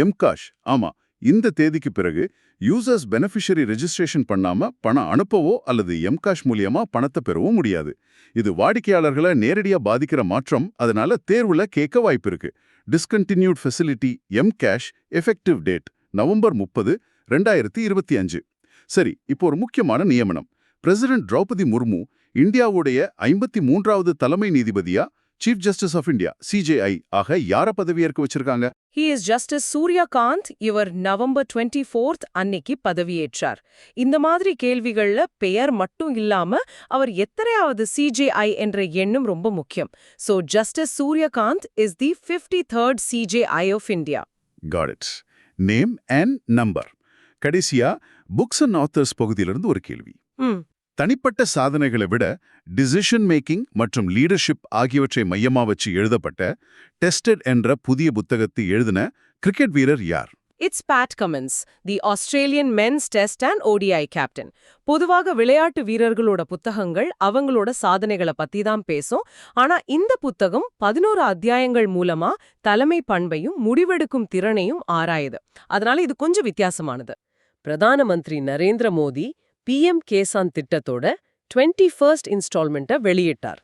M-Cash, ஆமா. இந்த தேதிக்கு பிறகு யூசர்ஸ் பெனிஃபிஷரி ரெஜிஸ்ட்ரேஷன் பண்ணாம பணம் அனுப்பவோ அல்லது M-Cash மூலியமா பணத்தை பெறவோ முடியாது. இது வாடிக்கையாளர்களை நேரடியா பாதிக்கிற மாற்றம். அதனால தேர்வுல கேட்க வாய்ப்பு இருக்கு. Discontinued facility M-Cash effective date November 30, 2025. சரி, இப்போ ஒரு முக்கியமான நியமனம். பிரசிடென்ட் திரௌபதி முர்மு இந்தியாவுடைய 53வது தலைமை நீதிபதியா chief justice of India CJI ஆக யார பதவியேற்க வச்சிருக்காங்க? He is Justice Surya Kant. இவர் நவம்பர் 24 அன்னைக்கு பதவியேற்றார். இந்த மாதிரி கேள்விகள்ல பெயர் மட்டும் இல்லாம அவர் எத்தனையாவது CJI என்ற எண்ணும் ரொம்ப முக்கியம். So Justice Surya Kant is the 53rd CJI of India. Got it. Name and number. கடைசியா புக்ஸ் அண்ட் ஆத்தர்ஸ் பகுதியிலிருந்து ஒரு கேள்வி. ம் தனிப்பட்ட சாதனைகளை விட டிசிஷன் மேக்கிங் மற்றும் லீடர்ஷிப் ஆகியவற்றை மையமா வச்சு எழுதப்பட்ட டெஸ்டட் என்ற புதிய புத்தகத்தை எழுதின கிரிக்கெட் வீரர் யார்? It's Pat Cummins, the Australian men's test and ODI captain. பொதுவாக விளையாட்டு வீரர்களோட புத்தகங்கள் அவங்களோட சாதனைகளை பத்தி தான் பேசும். ஆனா இந்த புத்தகம் 11 அத்தியாயங்கள் மூலமா தலைமை பண்பையும் முடிவெடுக்கும் திறனையும் ஆராயுது. அதனால இது கொஞ்சம் வித்தியாசமானது. பிரதான மந்திரி நரேந்திர மோடி PM கேசான் திட்டத்தோட 21st இன்ஸ்டால்மெண்ட்டை வெளியிட்டார்.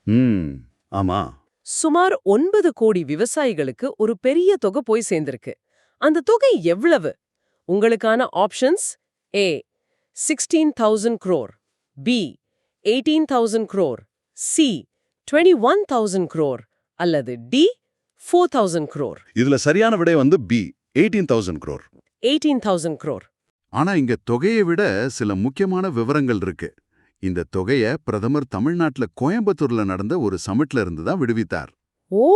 ஆமா. சுமார் 9 கோடி விவசாயிகளுக்கு ஒரு பெரிய தொகை போய் சேர்ந்திருக்கு. அந்த தொகை எவ்வளவு? உங்களுக்கான options: A 16,000 crore, B 18,000 crore, C 21,000 crore அல்லது D 4,000 crore. இதுல சரியான விடை வந்து B 18,000 crore. 18,000 crore. ஆனா இங்க தொகையை விட சில முக்கியமான விவரங்கள் இருக்கு. இந்த தொகையை பிரதமர் தமிழ்நாட்டுல கோயம்புத்தூர்ல நடந்த ஒரு சமிட்ல இருந்து தான் விடுவித்தார். ஓ,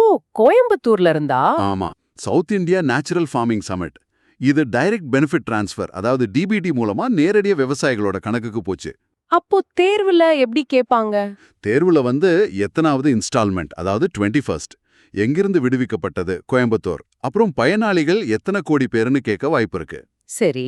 கோயம்புத்தூர்ல இருந்தா? ஆமா, South India natural farming summit. இது டைரக்ட் பெனிஃபிட் டிரான்ஸ்ஃபர், அதாவது DBT மூலமா நேரடியா விவசாயிகளோட கணக்குக்கு போச்சு. அப்போ தேர்வுல எப்படி கேட்பாங்க? தேர்வுல வந்து எத்தனாவது இன்ஸ்டால்மெண்ட், அதாவது 21st, எங்கிருந்து விடுவிக்கப்பட்டது, கோயம்புத்தூர், அப்புறம் பயனாளிகள் எத்தனை கோடி பேருன்னு கேட்க வாய்ப்பு இருக்கு. சரி,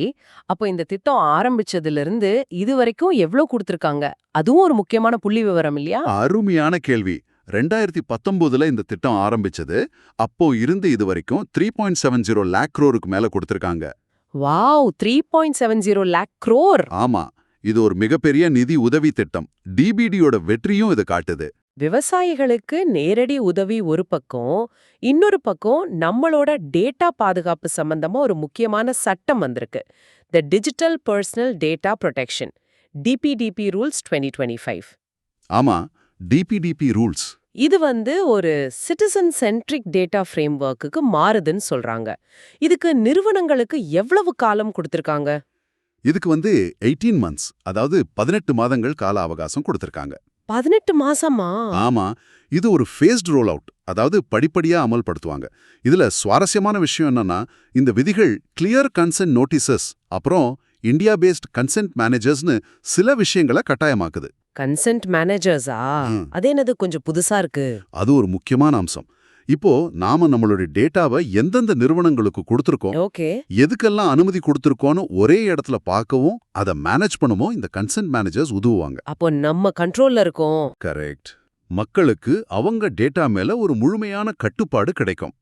அப்போ இந்த திட்டம் ஆரம்பிச்சதுல இருந்து இது வரைக்கும் எவ்ளோ கொடுத்திருக்காங்க? அதுவும் ஒரு முக்கியமான புள்ளி விவரம் இல்லையா? அருமையான கேள்வி. 2019ல இந்த திட்டம் ஆரம்பிச்சது. அப்போ இருந்து இது வரைக்கும் 3.70 lakh crore மேல கொடுத்திருக்காங்க. Wow, 3.70 lakh crore. ஆமா, இது ஒரு மிகப்பெரிய நிதி உதவி திட்டம். DBTயோட வெற்றியும் இது காட்டுது. விவசாயிகளுக்கு நேரடி உதவி ஒரு பக்கம், இன்னொரு பக்கம் நம்மளோட டேட்டா பாதுகாப்பு சம்பந்தமா ஒரு முக்கியமான சட்டம் வந்திருக்கு. தி digital personal data protection, DPDP rules 2025. ஆமா, DPDP ரூல்ஸ். இது வந்து ஒரு சிட்டிசன் சென்ட்ரிக் டேட்டா ஃப்ரேம்வொர்க்குக்கு மாறுதுன்னு சொல்றாங்க. இதுக்கு நிறுவனங்களுக்கு எவ்வளவு காலம் கொடுத்திருக்காங்க? இதுக்கு வந்து 18 months, அதாவது 18 மாதங்கள் கால அவகாசம் கொடுத்திருக்காங்க. 18 மாசமா? ஆமா, இது ஒரு ஃபேஸ்ட் ரோல் அவுட், அதாவது படிப்படியா அமல்படுத்துவாங்க. இதுல சுவாரஸ்யமான விஷயம் என்னன்னா, இந்த விதிகள் கிளியர் கன்சென்ட் நோட்டீசஸ், அப்புறம் இந்தியா பேஸ்ட் கன்சென்ட் மேனேஜர்ஸ்னு சில விஷயங்களை கட்டாயமாக்குது. கன்சென்ட் மேனேஜர்ஸா? அது என்னது, கொஞ்சம் புதுசா இருக்கு. அது ஒரு முக்கியமான அம்சம். இப்போ நாம நம்மளுடைய டேட்டாவை எந்தெந்த நிறுவனங்களுக்கு கொடுத்திருக்கோம், ஓகே, எதுக்கெல்லாம் அனுமதி கொடுத்திருக்கோன்னு ஒரே இடத்துல பார்க்கவும் அதை மேனேஜ் பண்ணவும் இந்த கன்சென்ட் மேனேஜர்ஸ் உதவுவாங்க. அப்போ நம்ம கண்ட்ரோல்ல இருக்கோம். கரெக்ட். மக்களுக்கு அவங்க டேட்டா மேல ஒரு முழுமையான கட்டுப்பாடு கிடைக்கும்.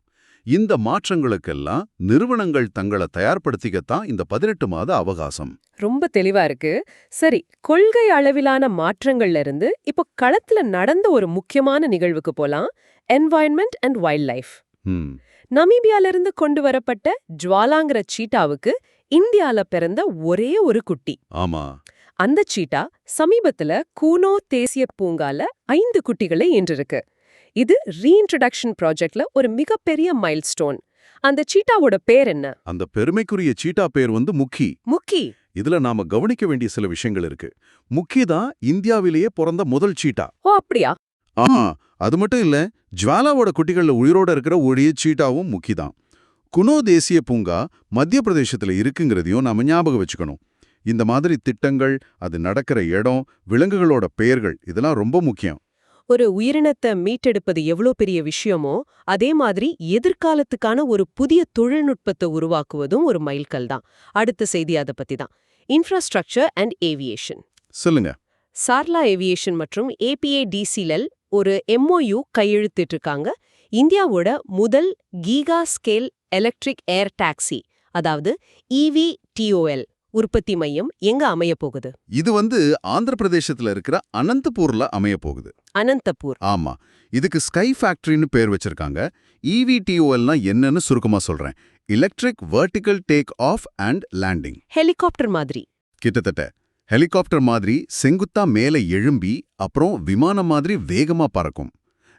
இந்த மாற்றங்களுக்கெல்லாம் நிறுவனங்கள் தங்களை தயார்படுத்திக்கத்தான் இந்த 18 மாத அவகாசம். ரொம்ப தெளிவா இருக்கு. சரி, கொள்கை அளவிலான மாற்றங்கள்ல இருந்து இப்போ களத்துல நடந்த ஒரு முக்கியமான நிகழ்வுக்கு போலாம். Environment and wildlife. நமீபியால இருந்து கொண்டு வரப்பட்ட ஜுவாலாங்கிற சீட்டாவுக்கு இந்தியால பிறந்த ஒரே ஒரு குட்டி. ஆமா, அந்த சீட்டா சமீபத்துல கூனோ தேசிய பூங்கால 5 குட்டிகளை ஈன்றிருக்கு. இது ரீஇன்ட்ரோடக்ஷன் ப்ராஜெக்ட்ல ஒரு மிகப்பெரிய மைல்ஸ்டோன். அந்த சீட்டாவோட பேர் என்ன? அந்த பெருமைக்குரிய சீட்டா பேர் வந்து முக்கி. முக்கி. இதுல நாம கவனிக்க வேண்டிய சில விஷயங்கள் இருக்கு. முக்கி தான் இந்தியாவிலேயே பிறந்த முதல் சீட்டா. ஓ, அப்படியா? அது மட்டும் இல்ல, ஜுவாலாவோட குட்டிகள்ல உயிரோட இருக்கிற ஒரே சீட்டாவும் முக்கி தான். குனோ தேசிய பூங்கா மத்திய பிரதேசத்துல இருக்குங்கிறதையும் நாம ஞாபகம் வச்சுக்கணும். இந்த மாதிரி திட்டங்கள், அது நடக்கிற இடம், விலங்குகளோட பெயர்கள், இதெல்லாம் ரொம்ப முக்கியம். ஒரு உயிரினத்தை மீட்டெடுப்பது எவ்வளோ பெரிய விஷயமோ, அதே மாதிரி எதிர்காலத்துக்கான ஒரு புதிய தொழில்நுட்பத்தை உருவாக்குவதும் ஒரு மைல்கல் தான். அடுத்த செய்தி அதை பத்தி தான். Infrastructure and aviation. சொல்லுங்க. சார்லா ஏவியேஷன் மற்றும் APADCL ஒரு MOU கையெழுத்திட்டிருக்காங்க. இந்தியாவோட முதல் கீகா ஸ்கேல் எலக்ட்ரிக் ஏர் டாக்ஸி, அதாவது EVTOL உற்பத்தி மையம் எங்க அமைய போகுது? இது வந்து ஆந்திர பிரதேசத்துல இருக்கிற அனந்தபூர்ல அமைய போகுது. அனந்தபூர். ஆமா, இதுக்கு ஸ்கை ஃபேக்டரின்னு பேர் வச்சிருக்காங்க. EVTOLனா என்னன்னு சுருக்கமா சொல்றேன். Electric vertical take off and landing. Helicopter மாதிரி. கிட்டத்தட்ட ஹெலிகாப்டர் மாதிரி செங்குத்தா மேலே எழும்பி அப்புறம் விமானம் மாதிரி வேகமா பறக்கும்.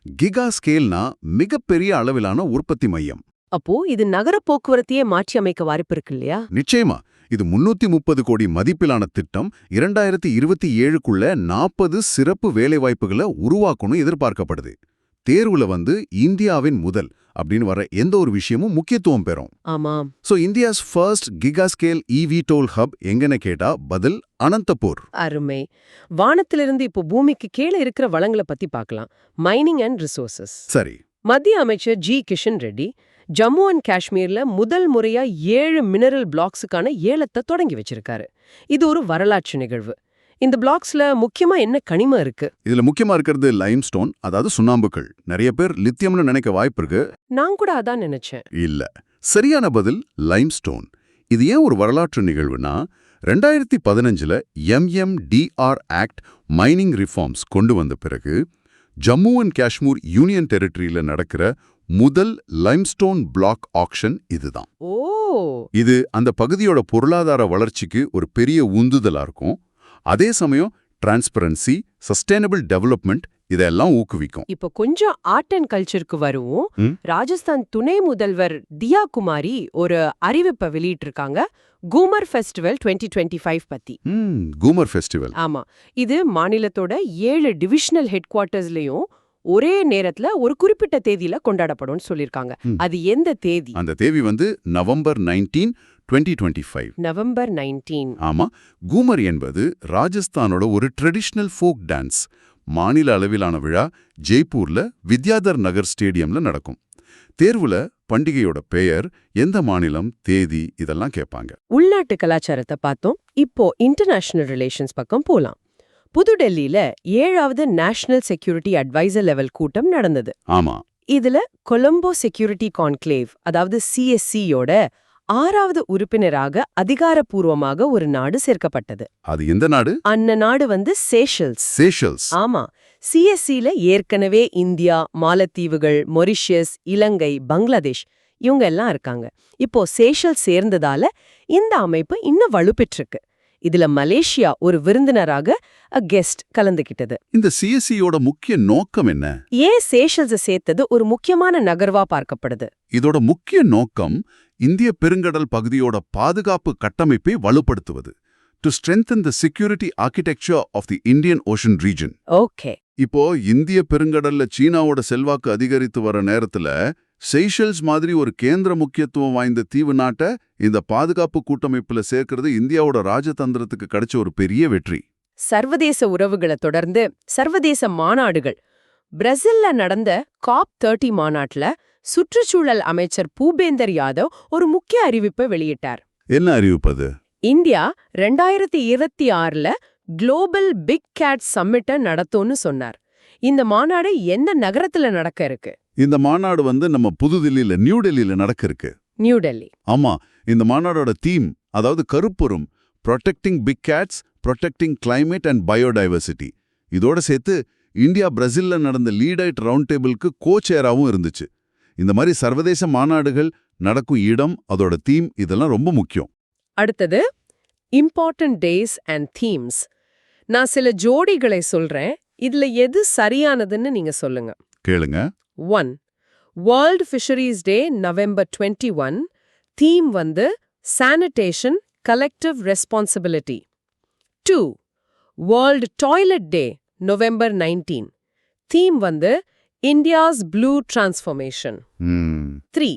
கிகா ஸ்கேல்னா மிகப்பெரிய அளவிலான உற்பத்தி மையம். அப்போ இது நகர போக்குவரத்தையே மாற்றி அமைக்க வாய்ப்பு இருக்கு இல்லையா? நிச்சயமா. இது 330 கோடி மதிப்பிலான திட்டம். 2027க்குள்ள 40 சிறப்பு வேலைவாய்ப்புகளை உருவாக்கணும் எதிர்பார்க்கப்படுது. தேர்வுல வந்து இந்தியாவின் முதல் அப்படின்னு வர எந்த ஒரு விஷயமும் முக்கியத்துவம் பெறும். ஆமாம். So India's first giga scale eVTOL hub எங்கன்னு கேட்டா பதில் அனந்தபூர். அருமை. வானத்திலிருந்து இப்போ பூமிக்கு கீழே இருக்கிற வளங்களை பத்தி பார்க்கலாம். Mining and resources. சரி. மத்திய அமைச்சர் ஜி கிஷன் ரெட்டி ஜம்மு அண்ட் காஷ்மீர்ல முதல் முறையா 7 மினரல் பிளாக்ஸுக்கான ஏலத்தை தொடங்கி வச்சிருக்காரு. இது ஒரு வரலாற்று நிகழ்வு. இந்த பிளாக்ஸ்ல முக்கியமா என்ன கனிமம் இருக்கு? இதுல முக்கியமா இருக்கிறது லைம்ஸ்டோன், அதாவது சுண்ணாம்புக்கள். நிறைய பேர் லித்தியம்னு நினைக்க வாய்ப்பு இருக்கு. நான் கூட அதான் நினைச்சேன். இல்ல, சரியான பதில் லைம்ஸ்டோன். இது ஏன் ஒரு வரலாற்று நிகழ்வுனா 2015ல MMDR ஆக்ட் மைனிங் ரிஃபார்ம்ஸ் கொண்டு வந்த பிறகு ஜம்மு அண்ட் காஷ்மீர் யூனியன் டெரிட்டரியில நடக்கிற முதல் லைம்ஸ்டோன் பிளாக் ஆக்ஷன் இதுதான். ஓ, இது அந்த பகுதியோட பொருளாதார வளர்ச்சிக்கு ஒரு பெரிய உந்துதலா இருக்கும். அதே சமயம் டிரான்ஸ்பரன்சி, சஸ்டைனபிள் டெவலப்மெண்ட் இதெல்லாம் ஊக்குவிக்கும். இப்போ கொஞ்சம் ஆர்ட் அண்ட் கல்ச்சருக்கு வருவோம். ம். ராஜஸ்தான் துணை முதல்வர் தியா குமாரி ஒரு அறிவிப்பை வெளியிட்டிருக்காங்க. கூமர் ஃபெஸ்டிவல் 2025 பத்தி. கூமர் ஃபெஸ்டிவல். ஆமா, இது மாநிலத்தோட 7 டிவிஷனல் ஹெட் குவார்ட்டர்ஸ்லயும் ஒரே நேரத்துல ஒரு குறிப்பிட்ட தேதியில கொண்டாடப்படும்னு சொல்லிருக்காங்க. அது எந்த தேதி? அந்த தேதி வந்து நவம்பர் 19, 2025. நவம்பர் 19. ஆமா, கூமர் என்பது ராஜஸ்தானோட ஒரு ட்ரெடிஷனல் ஃபோக் டான்ஸ். மாநில அளவிலான விழா ஜெய்ப்பூர்ல வித்யாதர் நகர் ஸ்டேடியம்ல நடக்கும். தேர்வுல பண்டிகையோட பெயர், எந்த மாநிலம், தேதி இதெல்லாம் கேட்பாங்க. உள்நாட்டு கலாச்சாரத்தை பார்த்தோம். இப்போ இன்டர்நேஷனல் ரிலேஷன்ஸ் பக்கம் போலாம். புதுடெல்லியில 7வது நேஷனல் செக்யூரிட்டி அட்வைசர் லெவல் கூட்டம் நடந்தது. ஆமா, இதுல கொலம்போ செக்யூரிட்டி கான்க்ளேவ், அதாவது CSCயோட 6வது உறுப்பினராக அதிகாரப்பூர்வமாக ஒரு நாடு சேர்க்கப்பட்டது. அது எந்த நாடு? அந்த நாடு வந்து சேஷல்ஸ். சேஷல்ஸ். ஆமா, CSCல ஏற்கனவே இந்தியா, மாலத்தீவுகள், மொரிஷியஸ், இலங்கை, பங்களாதேஷ் இவங்க எல்லாம் இருக்காங்க. இப்போ சேஷல் சேர்ந்ததால இந்த அமைப்பு இன்னும் வலுப்பெற்றிருக்கு. இதுல மலேசியா ஒரு விருந்தினராக கெஸ்ட் கலந்துகிட்டது. இந்த CSCயோட முக்கிய நோக்கம் என்ன? ஏன் சேஷல்ஸை சேர்த்தது ஒரு முக்கியமான நகர்வா பார்க்கப்படுது? இதோட முக்கிய நோக்கம் இந்திய பெருங்கடல் பகுதியோட பாதுகாப்பு கட்டமைப்பை வலுப்படுத்துவது. To strengthen the security architecture of the Indian Ocean region. Okay. இப்போ இந்திய பெருங்கடல்ல சீனாவோட செல்வாக்கு அதிகரித்து வர நேரத்துல செய்ஷல்ஸ் மாதிரி ஒரு கேந்திர முக்கியத்துவம் வாய்ந்த தீவு நாட்டை இந்த பாதுகாப்பு கூட்டமைப்புல சேர்க்கிறது இந்தியாவோட ராஜதந்திரத்துக்கு கிடைச்ச ஒரு பெரிய வெற்றி. சர்வதேச உறவுகளை தொடர்ந்து சர்வதேச மாநாடுகள். பிரேசில்ல நடந்த COP30 மாநாட்டுல சுற்றுச்சூழல் அமைச்சர் பூபேந்தர் யாதவ் ஒரு முக்கிய அறிவிப்பை வெளியிட்டார். என்ன அறிவிப்பது? இந்தியா 2026ல குளோபல் பிக் கேட் சம்மிட்டை நடத்தும்னு சொன்னார். இந்த மாநாடு எந்த நகரத்துல நடக்க இருக்கு? இந்த மாநாடு வந்து நம்ம புதுதில்லியில, நியூ டெல்லியில நடக்க இருக்கு. நியூ டெல்லி. ஆமா, இந்த மாநாடோட தீம், அதாவது கருப்பொருள், protecting big cats, protecting climate and biodiversity. இதோட சேர்த்து இந்தியா பிரேசில்ல நடந்த லீடைட் ரவுண்ட் டேபிளுக்கு கோ-சேராவும் இருந்துச்சு. இந்த மாதிரி சர்வதேச மாநாடுகள் நடக்கும் இடம், அதோட தீம் இதெல்லாம் ரொம்ப முக்கியம். அடுத்தது இம்பார்ட்டன்ட் டேஸ் அண்ட் தீம்ஸ். நான் சில ஜோடிகளை சொல்றேன். இதுல எது சரியானதுன்னு நீங்க சொல்லுங்க. கேளுங்க. 1. World Fisheries Day, November 21. Theme வந்து Sanitation, Collective Responsibility. 2. World Toilet Day, November 19. Theme வந்து India's Blue Transformation. 3.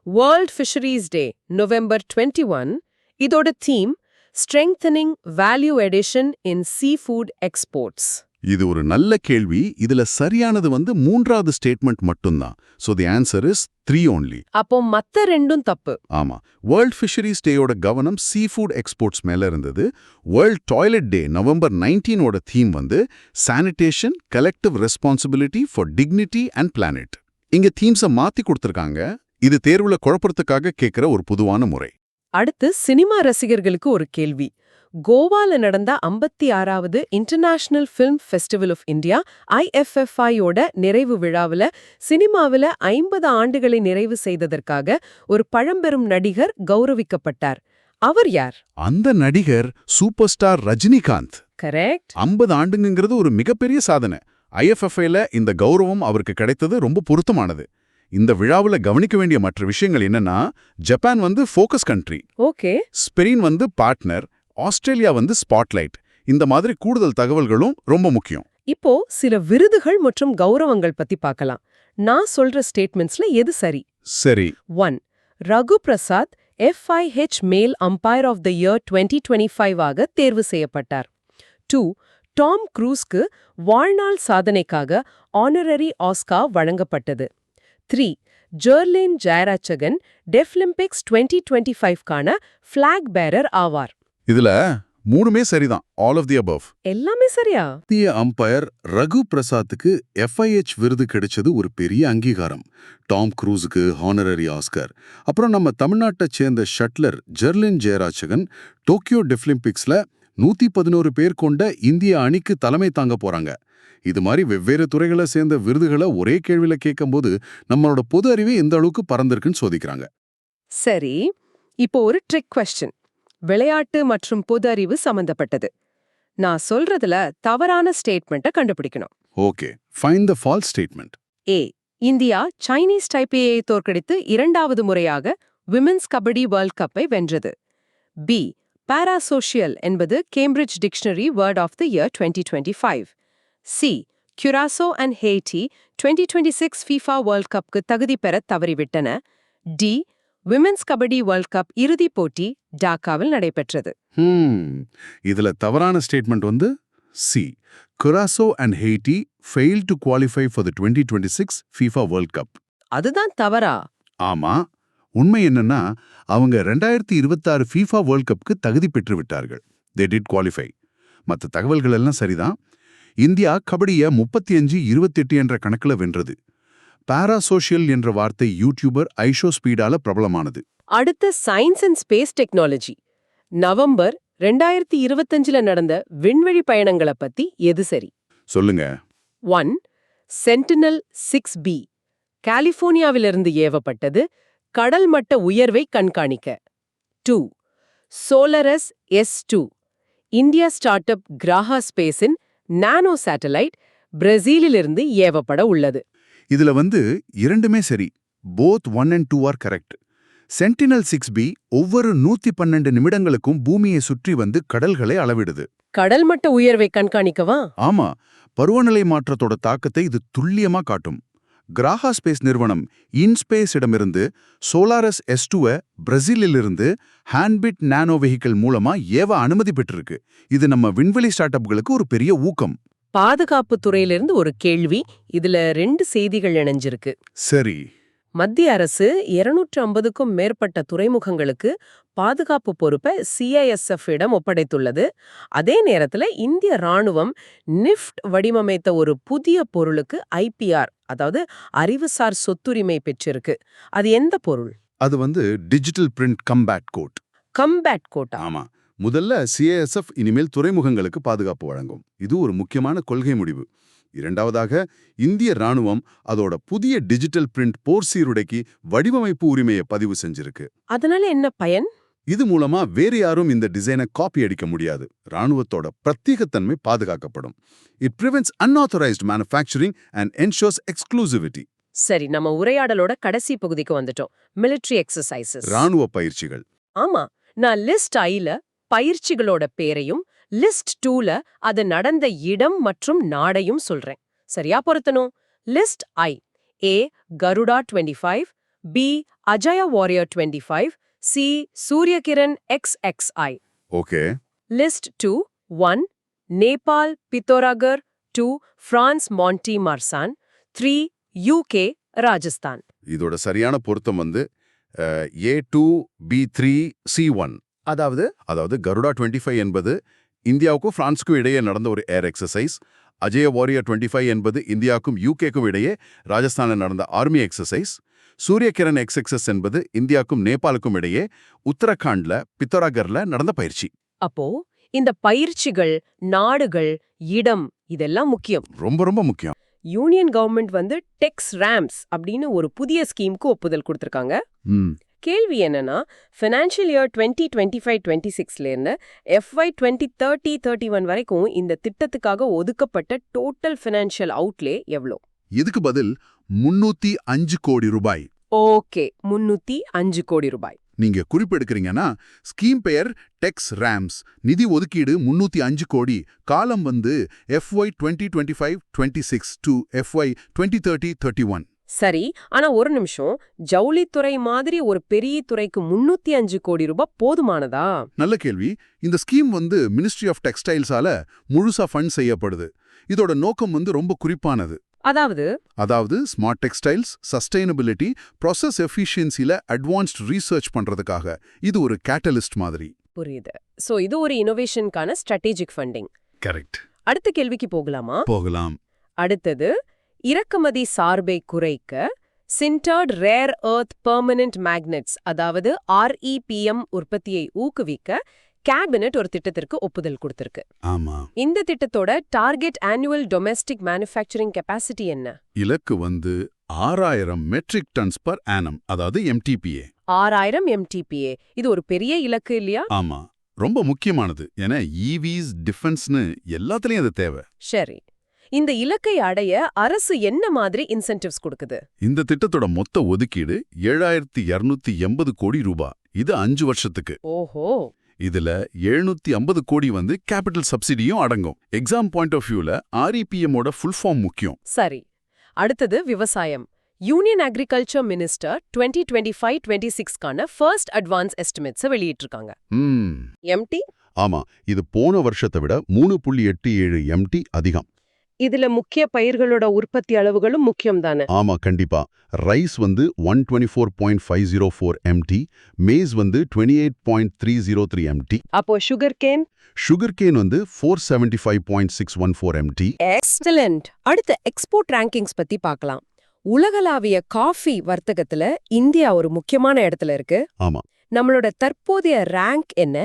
World Fisheries Day, November 21. இதோட theme Strengthening Value Addition in Seafood Exports. இது ஒரு நல்ல கேள்வி. இதுல சரியானது வந்து 3வது ஸ்டேட்மெண்ட் மட்டும்தான். So the answer is 3 only. அப்போ மத்த ரெண்டும் தப்பு. ஆமா, வேர்ல்ட் ஃபிஷரிஸ் டேயோட கவனம் சீ ஃபுட் எக்ஸ்போர்ட்ஸ் மேல இருந்தது. வேர்ல்ட் டாய்லெட் டே நவம்பர் 19ஓட தீம் வந்து sanitation, collective responsibility for dignity and planet. இங்க தீம்ஸை மாத்தி கொடுத்திருக்காங்க. இது தேர்வுல குழப்பறதுக்காக கேட்கிற ஒரு பொதுவான முறை. அடுத்து சினிமா ரசிகர்களுக்கு ஒரு கேள்வி. கோவால நடந்த 56வது international film festival of India IFFI-யோட நிறைவு விழாவில் சினிமாவில் 50 ஆண்டுகளை நிறைவு செய்ததற்காக ஒரு பழம்பெரும் நடிகர் கௌரவிக்கப்பட்டார். அவர் யார்? அந்த நடிகர் சூப்பர் ஸ்டார் ரஜினிகாந்த். கரெக்ட். 50 ஆண்டுங்கிறது ஒரு மிகப்பெரிய சாதனை. IFFI-ல இந்த கௌரவம் அவருக்கு கிடைத்தது ரொம்ப பொருத்தமானது. இந்த விழாவில் கவனிக்க வேண்டிய மற்ற விஷயங்கள் என்னன்னா, ஜப்பான் வந்து ஃபோக்கஸ் கண்ட்ரி, ஓகே, ஸ்பெயின் வந்து பார்ட்னர், ஆஸ்திரேலியா வந்து ஸ்பாட்லைட். இந்த மாதிரி கூடுதல் தகவல்களும் ரொம்ப முக்கியம். இப்போ சில விருதுகள் மற்றும் கௌரவங்கள் பத்தி பார்க்கலாம். நான் சொல்ற ஸ்டேட்மெண்ட்ஸ்ல எது சரி? சரி. 1. ரகு பிரசாத் FIH மேல் அம்பையர் ஆஃப் த இயர் 2025 ஆக தேர்வு செய்யப்பட்டார். 2. டாம் க்ரூஸ்க்கு வாழ்நாள் சாதனைக்காக ஆனரரி ஆஸ்கார் வழங்கப்பட்டது. 3. ஜெர்லின் ஜெயராஜகன் டெஃப்லிம்பிக்ஸ் 2025க்கான ஃபிளாக் பேரர் ஆவார். இதுல மூணுமே சரிதான். All of the above. எல்லாமே சரியா? இந்திய அம்பையர் ரகு பிரசாத்துக்கு FIH விருது கிடைச்சது ஒரு பெரிய அங்கீகாரம். டாம் க்ரூஸுக்கு ஹானரரி ஆஸ்கர். அப்புறம் நம்ம தமிழ்நாட்டைச் சேர்ந்த ஷட்லர் ஜெர்லின் ஜெயராஜகன் டோக்கியோ டெஃப்லிம்பிக்ஸ்ல 111 பேர் கொண்ட இந்திய அணிக்கு தலைமை தாங்க போறாங்க. இது மாதிரி வெவ்வேறு துறைகளை சேர்ந்த விருதுகளை ஒரே கேள்வியில கேட்கும்போது நம்மளோட பொது அறிவே எந்த அளவுக்கு பறந்திருக்குன்னு சோதிக்கிறாங்க. சரி, இப்போ ஒரு ட்ரிக் கொஸ்டின். விளையாட்டு மற்றும் பொது அறிவு சம்பந்தப்பட்டது. நான் சொல்றதுல தவறான ஸ்டேட்மெண்ட்டை கண்டுபிடிக்கணும். Okay, find the false statement. A. India Chinese டைப்பேயை தோற்கடித்து 2வது முறையாக விமென்ஸ் கபடி வேர்ல்ட் கப்பை வென்றது. B. பாராசோஷியல் என்பது Cambridge dictionary word of the year 2025. C. Curaçao and Haiti 2026 FIFA world கப்க்கு தகுதி பெற தவறிவிட்டன. D. Women's kabaddi world cup இறுதிப் போட்டி டாக்காவில் நடைபெற்றது. இதுல தவறான ஸ்டேட்மெண்ட் வந்து C. Curaçao and Haiti failed to qualify for the 2026 FIFA World Cup. அதுதான் தவறா? ஆமா, உண்மை என்னன்னா அவங்க 2026 FIFA வேர்ல்ட் கப்க்கு தகுதி பெற்று விட்டார்கள். They did qualify. மற்ற தகவல்கள் எல்லாம் சரிதான். இந்தியா கபடியை 35-28 என்ற கணக்குல வென்றது. பாராசோஷியல் என்ற வார்த்தை யூடியூபர் ஐஷோ ஸ்பீடால பிரபலமானது. அடுத்த science and space technology. November 2025ல நடந்த விண்வெளி பயணங்களை பத்தி எது சரி? சொல்லுங்க. 1. சென்டினல் 6B கலிபோர்னியாவிலிருந்து ஏவப்பட்டது, கடல் மட்ட உயர்வை கண்காணிக்க. 2. சோலரஸ் S2 இந்தியா ஸ்டார்ட் அப் கிராஹா ஸ்பேஸின் நானோ சேட்டலைட் பிரேசிலிலிருந்து ஏவப்பட உள்ளது. இதுல வந்து இரண்டுமே சரி. Both 1 and 2 are correct. Sentinel 6B ஒவ்வொரு 112 நிமிடங்களுக்கும் பூமியை சுற்றி வந்து கடல்களை அளவிடுது. கடல் மட்ட உயர்வை கண்காணிக்கவா? ஆமா, பருவநிலை மாற்றத்தோட தாக்கத்தை இது துல்லியமா காட்டும். கிராஹா ஸ்பேஸ் நிறுவனம் இன்ஸ்பேஸ் இடமிருந்து சோலாரஸ் S2 பிரேசிலிலிருந்து ஹேண்ட்பிட் நானோ வெஹிக்கிள் மூலமா ஏவ அனுமதி பெற்றிருக்கு. இது நம்ம விண்வெளி ஸ்டார்ட் அப்களுக்கு ஒரு பெரிய ஊக்கம். பாதுகாப்பு துறையிலிருந்து ஒரு கேள்வி. இதுல 2 செய்திகள் இணைஞ்சிருக்கு. சரி. மத்திய அரசு 250க்கும் மேற்பட்ட துறைமுகங்களுக்கு பாதுகாப்பு பொறுப்பை CISF இடம் ஒப்படைத்துள்ளது. அதே நேரத்துல இந்திய ராணுவம் நிஃப்ட் வடிவமைத்த ஒரு புதிய பொருளுக்கு IPR, அதாவது அறிவுசார் சொத்துரிமை பெற்றிருக்கு. அது எந்த பொருள்? அது வந்து digital print combat coat. Combat கோட்டா? ஆமா. முதல்ல CISF இனிமேல் துறைமுகங்களுக்கு பாதுகாப்பு வழங்கும். இது ஒரு முக்கியமான கொள்கை முடிவு. இரண்டாவதாக, இந்திய ராணுவம் அதோட புதிய டிஜிட்டல் பிரிண்ட் போர் சீருடைக்கு வடிவமைப்பு உரிமையை பதிவு செஞ்சிருக்கு. அதனால என்ன பயன்? இது மூலமா வேறு யாரும் இந்த டிசைனை காப்பி அடிக்க முடியாது. ராணுவத்தோட பிரத்யேகத்தன்மை பாதுகாக்கப்படும். It prevents unauthorised manufacturing and ensures exclusivity. சரி, நம்ம உரையாடலோட கடைசி பகுதிக்கு வந்துட்டோம். மிலிட்டரி எக்ஸசைசஸ், ராணுவ பயிற்சிகள். ஆமா, நான் லிஸ்ட் ஐல பயிற்சிகளோட பேரையும் லிஸ்ட் 2ல அது நடந்த இடம் மற்றும் நாடையும் சொல்றேன். சரியா பொருத்தணும்? List I. A. Garuda 25, B. Ajaya warrior 25, C. Suryakiran XXI. Okay. List 2. 1. Nepal Pithoragarh. 2. France Monti Marsan. 3. UK Rajasthan. இதோட சரியான பொருத்தம் வந்து A2, B3, C1. அதாவது கருடா 25 என்பது இந்தியாவுக்கும் பிரான்ஸ்க்கும் இடையே நடந்த ஒரு ஏர் எக்ஸசைஸ். அஜய வாரியர் 25 என்பது இந்தியாவுக்கும் UKக்கும் இடையே ராஜஸ்தானில் நடந்த ஆர்மி எக்ஸசைஸ். சூரியகிரண் XXS என்பது இந்தியாவுக்கும் நேபாளுக்கும் இடையே உத்தரகாண்ட்ல பித்தோராகர்ல நடந்த பயிற்சி. அப்போ இந்த பயிற்சிகள், நாடுகள், இடம் இதெல்லாம் முக்கியம். ரொம்ப ரொம்ப முக்கியம். யூனியன் கவர்மெண்ட் வந்து டெக்ஸ் ரேம்ஸ் அப்படின்னு ஒரு புதிய ஸ்கீமுக்கு ஒப்புதல் கொடுத்திருக்காங்க. கேள்வி என்னன்னா, ஃபினான்ஷியல் இயர் 2025-26ல இருந்து FY 2030-31 வரைக்கும் இந்த திட்டத்துக்காக ஒதுக்கப்பட்ட டோட்டல் ஃபினான்ஷியல் அவுட்லே எவ்வளோ? இதுக்கு பதில் 305 கோடி ரூபாய். ஓகே, 305 கோடி ரூபாய். நீங்க குறிப்பெடுக்கிறீங்கன்னா ஸ்கீம் பெயர் டெக்ஸ் ராம்ஸ், நிதி ஒதுக்கீடு 305 கோடி, காலம் வந்து FY 2025-26 to FY 2030-31. சரி, ஆனா ஒரு நிமிஷம், ஜவுளித்துறை மாதிரி ஒரு பெரிய துறைக்கு 305 கோடி ரூபாய் போதுமானதா? நல்ல கேள்வி. இந்த ஸ்கீம் வந்து மினிஸ்ட்ரி ஆஃப் டெக்ஸ்டைல்ஸால முழுசா ஃபண்ட் செய்யப்படுது. இதோட நோக்கம் வந்து ரொம்ப குறிப்பானது. அதாவது ஸ்மார்ட் டெக்ஸ்டைல்ஸ், சஸ்டைனபிலிட்டி, ப்ராசஸ் எஃபிஷியன்சில அட்வான்ஸ்ட் ரீசர்ச் பண்றதுக்காக இது ஒரு கேட்டலிஸ்ட் மாதிரி. புரியுது. சோ இது ஒரு இனோவேஷனுக்கான ஸ்ட்ராட்டஜிக் ஃபண்டிங். கரெக்ட். அடுத்த கேள்விக்கு போகலாமா? போகலாம். அடுத்தது, இறக்குமதி சார்பை குறைக்க சின்டர்ட் ரேர் எர்த் பெர்மனன்ட் மேக்னெட்ஸ் அதாவது REPM உற்பத்தியை ஊக்குவிக்க கேபினெட் ஒரு திட்டத்திற்கு ஒப்புதல் கொடுத்திருக்கு. ஆமா. இந்த திட்டத்தோட target annual domestic manufacturing capacity என்ன? இலக்கு வந்து 6000 மெட்ரிக் டன்ஸ் பர் ஆனம், அதாவது MTPA. 6000 MTPA. இது ஒரு பெரிய இலக்கு இல்லையா? ஆமா, ரொம்ப முக்கியமானது. ஏன்னா EVs, டிஃபென்ஸ்னு எல்லாத்துலயும் அது தேவை. சரி, இந்த இலக்கை அடைய அரசு என்ன மாதிரி இன்சென்டிவ்ஸ் கொடுக்குது? இந்த திட்டத்தோட மொத்த ஒதுக்கீடு 7280 கோடி ரூபாய். இது 5 வருஷத்துக்கு. ஓஹோ. இதுல 750 கோடி வந்து கேபிட்டல் சப்சிடியும் அடங்கும். எக்ஸாம் பாயிண்ட் ஆஃப் வியூல REPM-ஓட ஃபுல் ஃபார்ம் முக்கியம். சரி, அடுத்தது விவசாயம். யூனியன் அக்ரிகல்ச்சர் மினிஸ்டர் 2025-26க்கான ஃபர்ஸ்ட் அட்வான்ஸ் எஸ்டிமேட்ஸை வெளியிட்டிருக்காங்க. MT? ஆமா, இது போன வருஷத்தை விட 3.87 MT அதிகம். இதுல முக்கிய பயிர்களோட உற்பத்தி அளவுகளும் முக்கியம் தானே? ஆமா, கண்டிப்பா. ரைஸ் வந்து 124.504 MT, மேஸ் வந்து 28.303 MT. அப்போ சுகர் கேன்? சுகர் கேன் வந்து 475.614 MT. எக்ஸலென்ட். அடுத்த எக்ஸ்போர்ட் ரேங்கிங்ஸ் பத்தி பார்க்கலாம். உலகளாவிய காஃபி வர்த்தகத்துல இந்தியா ஒரு முக்கியமான இடத்துல இருக்கு. ஆமா. நம்மளோட தற்போதைய ரேங்க் என்ன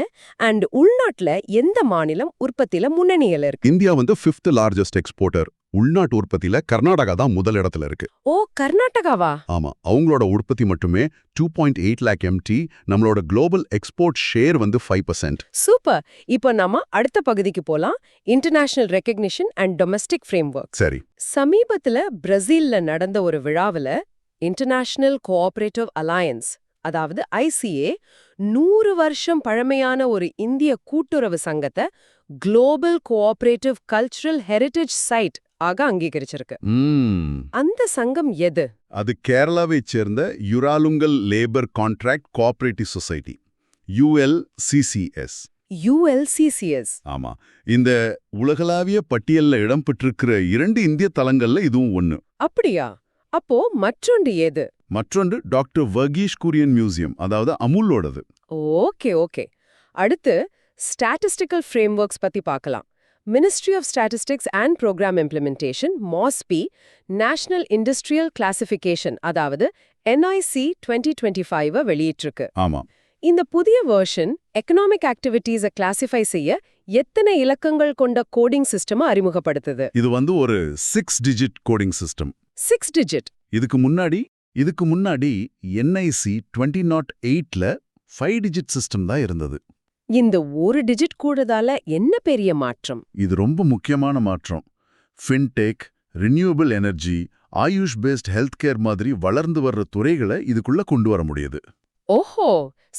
அண்ட் உள்நாட்டுல எந்த மாநிலம் உற்பத்தியில முன்னணியில இருக்கு? இந்தியா வந்து 5th லார்ஜஸ்ட் எக்ஸ்போர்ட்டர். உள்நாட்டு உற்பத்தியில கர்நாடகா தான் முதல் இடத்துல இருக்கு. ஓ, கர்நாடகாவா? ஆமா, அவங்களோட உற்பத்தி மட்டுமே 2.8 lakh MT. நம்மளோட குளோபல் எக்ஸ்போர்ட் ஷேர் வந்து 5%. சூப்பர். இப்போ நாம அடுத்த பகுதிக்கு போலாம். International recognition and domestic framework. சரி. சமீபத்துல பிரேசில்ல நடந்த ஒரு விழாவுல இன்டர்நேஷனல் கோஆபரேட்டிவ் அலையன்ஸ் அதாவது ICA 100 வருஷம் பழமையான ஒரு இந்திய கூட்டுறவு சங்கத்தை global cooperative cultural heritage site ஆக அங்கீகரிச்சிருக்கு. அந்த சங்கம் எது? அது கேரளாவைச் சேர்ந்த Uralungal labour contract cooperative society, ULCCS. ULCCS. ஆமா, இந்த உலகளாவிய பட்டியல்ல இடம் பெற்றிருக்கிற 2 இந்திய தலங்கள்ல இதுவும் ஒண்ணு. அப்படியா? அப்போ மற்றொன்று ஏது? மற்றொன்று டாக்டர் வர்கீஸ் குரியன் மியூசியம், அதாவது அமுலோடது. ஓகே. அடுத்து ஸ்டாட்டிஸ்டிக்கல் ஃப்ரேம்வொர்க்ஸ் பத்தி பார்க்கலாம். Ministry of statistics and programme implementation MOSPI national industrial classification அதாவது NIC 2025 வெளியிட்டிருக்கு. ஆமா. இந்த புதிய வெர்ஷன் எக்கனாமிக் ஆக்டிவிட்டீஸை கிளாசிஃபை செய்ய எத்தனை இலக்கங்கள் கொண்ட கோடிங் சிஸ்டம் அறிமுகப்படுத்துது? இது வந்து ஒரு 6 டிஜிட் கோடிங் சிஸ்டம். 6 டிஜிட். இதுக்கு முன்னாடி NIC 2008ல 5 டிஜிட் சிஸ்டம் தான் இருந்தது. இந்த ஒரு டிஜிட் கூடதால என்ன பெரிய மாற்றம்? இது ரொம்ப முக்கியமான மாற்றம். Fintech, renewable energy, AYUSH based health care மாதிரி வளர்ந்து வர்ற துறைகளை இதுக்குள்ள கொண்டு வர முடியுது. ஓஹோ,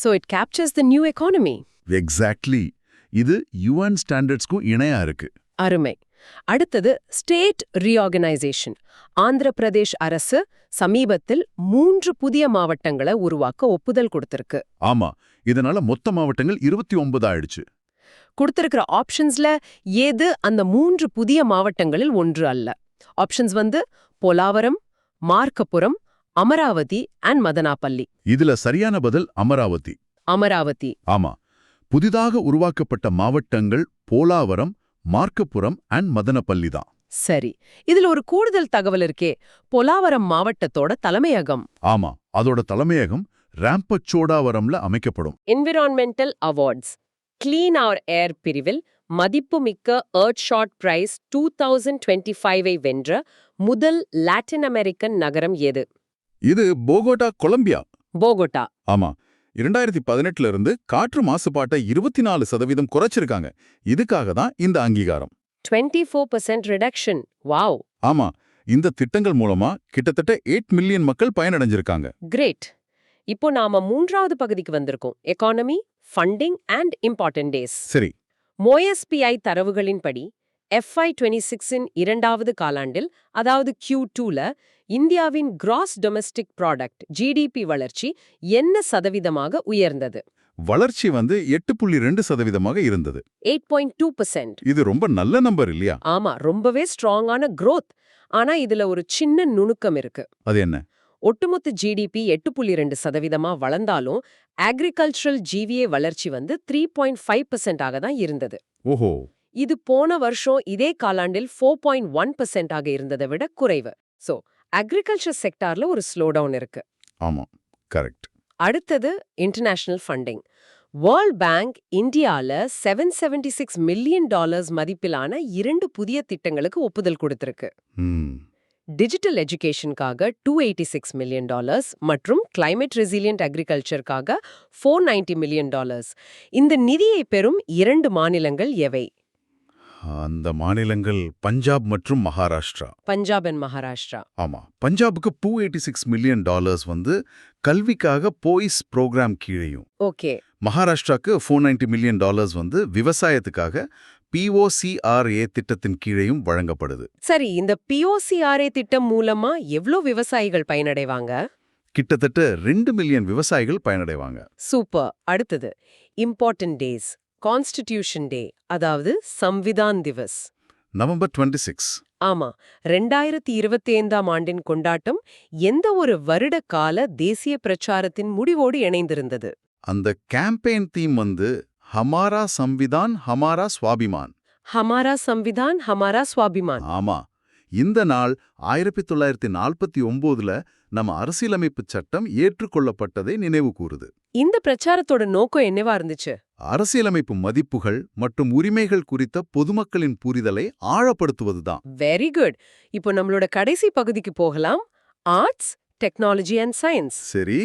so it captures the new economy. Exactly. இது UN ஸ்டாண்டர்ட்ஸ்க்கும் இணையா இருக்கு. அருமை. அடுத்தது ஸ்டேட் ரீஆர்கனைசேஷன். ஆந்திர பிரதேஷ் அரசு சமீபத்தில் 3 புதிய மாவட்டங்களை உருவாக்க ஒப்புதல் கொடுத்திருக்கு. ஆமா, இதனால மொத்த மாவட்டங்கள் 29 ஆயிடுச்சு. கொடுத்திருக்கிற ஆப்ஷன்ஸ்ல ஏது அந்த 3 புதிய மாவட்டங்களில் ஒன்று அல்ல? ஆப்ஷன்ஸ் வந்து போலாவரம், மார்க்கபுரம், அமராவதி அண்ட் மதனாப்பள்ளி. இதுல சரியான பதில் அமராவதி. ஆமா, புதிதாக உருவாக்கப்பட்ட மாவட்டங்கள் போலாவரம், மார்க்கபுரம் அண்ட் மதனப்பள்ளி தான். சரி, இதுல ஒரு கூடுதல் தகவல் இருக்கே. போலாவரம் மாவட்டத்தோட தலைமையகம். ஆமா, அதோட தலைமையகம் ராம்பச்சோடாவரம்ல அமைக்கப்படும். என்விரான்மெண்டல் அவார்ட்ஸ் கிளீன் அவர் ஏர் பிரிவில் மதிப்புமிக்க எர்த் ஷாட் பிரைஸ் 2025 வென்ற முதல் லாட்டின் அமெரிக்கன் நகரம் எது? இது போகோட்டா, கொலம்பியா. போகோட்டா. ஆமா, 2018ல இருந்து காற்று மாசுபாட்டை 24% குறைச்சிருக்காங்க. இதுக்காக தான் இந்த அங்கீகாரம். 24% ரிடக்ஷன். வாவ். ஆமா, இந்த திட்டங்கள் மூலமா கிட்டத்தட்ட 8 மில்லியன் மக்கள் பயனடைஞ்சிருக்காங்க. கிரேட். இப்போ நாம 3வது பகுதிக்கு வந்திருக்கோம். Economy, funding and important days. சரி. மோஎஸ்பிஐ தரவுகளின்படி FY26 இன் 2வது காலாண்டில், அதாவது Q2ல இந்தியாவின் கிராஸ் டொமெஸ்டிக் ப்ராடக்ட் ஜிடிபி வளர்ச்சி என்ன சதவீதமாக உயர்ந்தது? வளர்ச்சி 8.2% இருந்தது. 8.2%. இது ரொம்ப நல்ல நம்பர் இல்லையா? ஆமா, ரொம்பவே ஸ்ட்ராங்கான growth. ஆனா இதுல ஒரு சின்ன நுணுக்கம் இருக்கு. அது என்ன? ஒட்டுமொத்த ஜிடிபி 8.2% வளர்ந்தாலும் அக்ரிகல்ச்சரல் ஜிவிஏ வளர்ச்சி 3.5% ஆக தான் இருந்தது. ஓஹோ. இது போன வருஷம் இதே காலாண்டில் 4.1% ஆக இருந்ததை விட குறைவு. சோ அக்ரிகல்ச்சர் செக்டார்ல ஒரு ஸ்லோடவுன் இருக்கு. ஆமா, கரெக்ட். அடுத்தது இன்டர்நேஷனல் ஃபண்டிங். வேர்ல்ட் பேங்க் இந்தியால $776 மில்லியன் மதிப்பிலான 2 புதிய திட்டங்களுக்கு ஒப்புதல் கொடுத்திருக்கு. டிஜிட்டல் எஜுகேஷனுக்காக $286 மில்லியன் மற்றும் கிளைமேட் ரெசிலியன்ட் அக்ரிகல்ச்சருக்காக $490 மில்லியன். இந்த நிதியை பெறும் 2 மாநிலங்கள் எவை? அந்த மாநிலங்கள் பஞ்சாப் மற்றும் மகாராஷ்டிரா. பஞ்சாப் அண்ட் மகாராஷ்டிரா. ஆமா, பஞ்சாபுக்கு $286 மில்லியன் கல்விக்காக போய்ஸ் புரோகிராம் கீழையும், ஓகே. மகாராஷ்டிராக்கு $490 மில்லியன் விவசாயத்துக்காக POCRA திட்டத்தின் கீழையும் வழங்கப்படுது. சரி, இந்த POCRA திட்டம் மூலமா எவ்ளோ விவசாயிகள் பயனடைவாங்க? கிட்டத்தட்ட 2 மில்லியன் விவசாயிகள் பயனடைவாங்க. சூப்பர். அடுத்தது இம்பார்ட்டன்ட் டேஸ். கான்ஸ்டிடியூஷன் டே, அதாவது சம்விதான் திவஸ். நவம்பர் 26. ஆமா, 2025ஆம் ஆண்டின் கொண்டாட்டம் எந்த ஒரு வருட கால தேசிய பிரச்சாரத்தின் முடிவோடு இணைந்திருந்தது? அந்த கேம்பெயின் தீம் ஹமாரா சம்விதான் ஹமாரா ஸ்வாபிமான். ஹமாரா சம்விதான் ஹமாரா ஸ்வாபிமான். ஆமா, இந்த நாள் 1949ல நம்ம அரசியலமைப்பு சட்டம் ஏற்றுக்கொள்ளப்பட்டதை நினைவு கூறுது. இந்த பிரச்சாரத்தோட நோக்கம் என்னவா இருந்துச்சு? அரசியலமைப்பு மதிப்புகள் மற்றும் உரிமைகள் குறித்த பொதுமக்களின் புரிதலை ஆழப்படுத்துவதுதான். Very good. இப்போ நம்மளோட கடைசி பகுதிக்கு போகலாம். Arts, technology and science. சரி.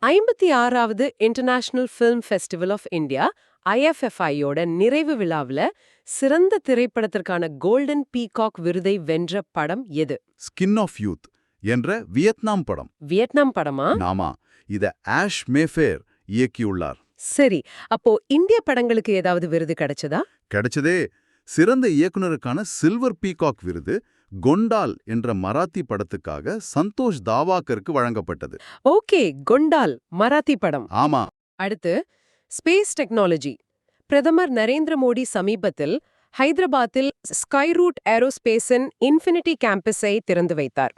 56வது international film festival of India IFFIயோட நிறைவு விழாவில் சிறந்த திரைப்படத்திற்கான கோல்டன் பீகாக் விருதை வென்ற படம் எது? ஸ்கின் ஆஃப் யூத் என்ற வியட்நாம் படம். வியட்நாம் படமா? ஆமா, இத ஆஷ் மேஃபேர் இயக்கியுள்ளார். சரி, அப்போ இந்திய படங்களுக்கு ஏதாவது விருது கிடைச்சதா? கிடைச்சதே. சிறந்த இயக்குனருக்கான சில்வர் பீகாக் விருது கொண்டால் என்ற மராத்தி படத்துக்காக சந்தோஷ் தாவாக்கருக்கு வழங்கப்பட்டது. ஓகே, கொண்டால் மராத்தி படம். ஆமா. அடுத்து ஸ்பேஸ் டெக்னாலஜி. பிரதமர் நரேந்திர மோடி சமீபத்தில் ஹைதராபாத்தில் ஸ்கைரூட் ஏரோஸ்பேஸின் இன்ஃபினிட்டி கேம்பஸை திறந்து வைத்தார்.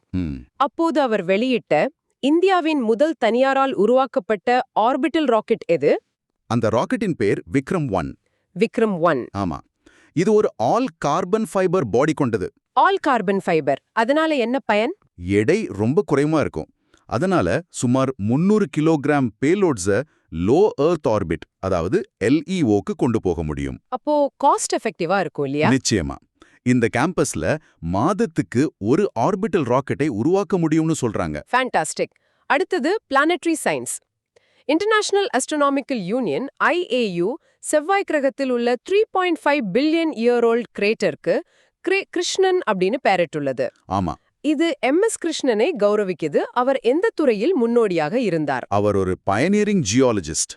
அப்போது அவர் வெளியிட்ட இந்தியாவின் முதல் தனியாரால் உருவாக்கப்பட்ட ஆர்பிட்டல் ராக்கெட் எது? அந்த ராக்கெட்டின் பேர் விக்ரம் 1. விக்ரம் 1. ஆமா, இது ஒரு ஆல் கார்பன் ஃபைபர் பாடி கொண்டது. All carbon fibre. அதனால என்ன பயன்? எடை ரொம்ப குறைவா இருக்கும். அதனால சுமார் 300 கிலோகிராம் பேலோட்ஸ லோ எர்த் ஆர்பிட், அதாவது LEOக்கு கொண்டு போக முடியும். அப்போ காஸ்ட் எஃபெக்டிவா இருக்கும் இல்லையா? நிச்சயமா. இந்த கேம்பஸ்ல மாதத்துக்கு ஒரு ஆர்பிட்டல் ராக்கெட்டை உருவாக்க முடியும்னு சொல்றாங்க. ஃபேண்டாஸ்டிக். அடுத்தது planetary science. International astronomical union IAU செவ்வாய் கிரகத்தில் உள்ள 3.5 பில்லியன் இயர் ஓல்ட் கிரேட்டருக்கு கிருஷ்ணன் அப்படின்னு பெயரிட்டுள்ளது. ஆமா, இது MS கிருஷ்ணனை கௌரவிக்குது. அவர் எந்த துறையில் முன்னோடியாக இருந்தார்? அவர் ஒரு pioneering geologist.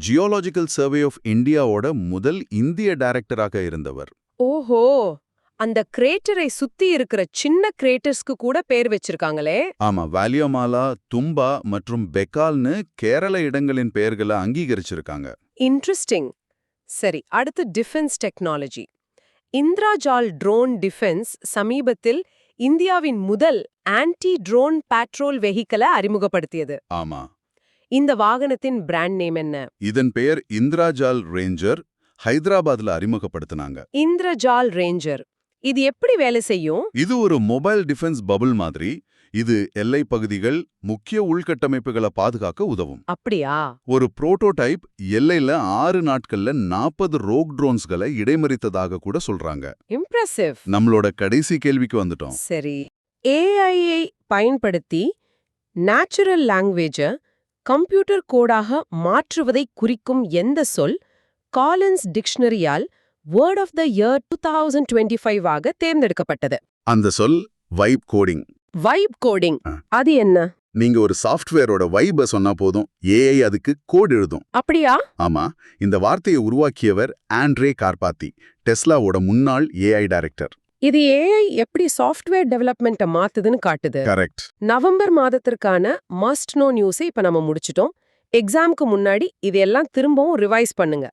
Geological survey of இந்தியாவோட முதல் இந்திய டைரக்டராக இருந்தவர். ஓஹோ, அந்த கிரேட்டரை சுத்தி இருக்கிற சின்ன கிரேட்டர்ஸ்க்கு கூட பேர் வச்சிருக்காங்களே. ஆமா, வாலியமாலா, தும்பா மற்றும் பெக்கால்னு கேரள இடங்களின் பெயர்களை அங்கீகரிச்சிருக்காங்க. இன்ட்ரெஸ்டிங். சரி, அடுத்து டிஃபென்ஸ் டெக்னாலஜி. இந்திராஜால் ட்ரோன் டிஃபென்ஸ் சமீபத்தில் இந்தியாவின் முதல் ஆன்டி ட்ரோன் பேட்ரோல் வெஹிக்கிளை அறிமுகப்படுத்தியது. ஆமா. இந்த வாகனத்தின் பிராண்ட் நேம் என்ன? இதன் பெயர் இந்திராஜால் ரேஞ்சர். ஹைதராபாத்ல அறிமுகப்படுத்தினாங்க. இந்திரஜால் ரேஞ்சர். இது எப்படி வேலை செய்யும்? இது ஒரு மொபைல் டிஃபென்ஸ் பபுள் மாதிரி. இது எல்லை பகுதிகள், முக்கிய உள்கட்டமைப்புகளை பாதுகாக்க உதவும். அப்படியா? ஒரு புரோட்டோடைப் எல்லையில 6 நாட்கள்ல 40 ரோக் ட்ரோன்ஸ்களை இடைமறித்ததாக கூட சொல்றாங்க. இம்ப்ரெசிவ். நம்மளோட கடைசி கேள்விக்கு வந்துட்டோம். சரி, AI பயன்படுத்தி நேச்சுரல் லாங்குவேஜை கம்ப்யூட்டர் கோடாக மாற்றுவதை குறிக்கும் எந்த சொல் காலின்ஸ் டிக்ஷனரியால் வேர்ட் ஆஃப் த இயர் 2025 ஆக தேர்ந்தெடுக்கப்பட்டது? அந்த சொல் வைப் கோடிங். Vibe coding. அது என்ன? நீங்க ஒரு சாஃப்ட்வேரோட வைப சொன்னா போதும் ஏஐ அதுக்கு கோட் எழுதும். அப்படியா? ஆமா, இந்த வார்த்தையை உருவாக்கியவர் ஆண்ட்ரே கார்பாத்தி, டெஸ்லாவோட முன்னாள் ஏஐ டைரக்டர். இது ஏஐ எப்படி சாஃப்ட்வேர் டெவலப்மெண்ட்டை மாத்துதுன்னு காட்டுது. கரெக்ட். நவம்பர் மாதத்திற்கான மஸ்ட் நோ நியூஸை இப்ப நம்ம முடிச்சிட்டோம். எக்ஸாம்க்கு முன்னாடி இதெல்லாம் திரும்பவும் ரிவைஸ் பண்ணுங்க.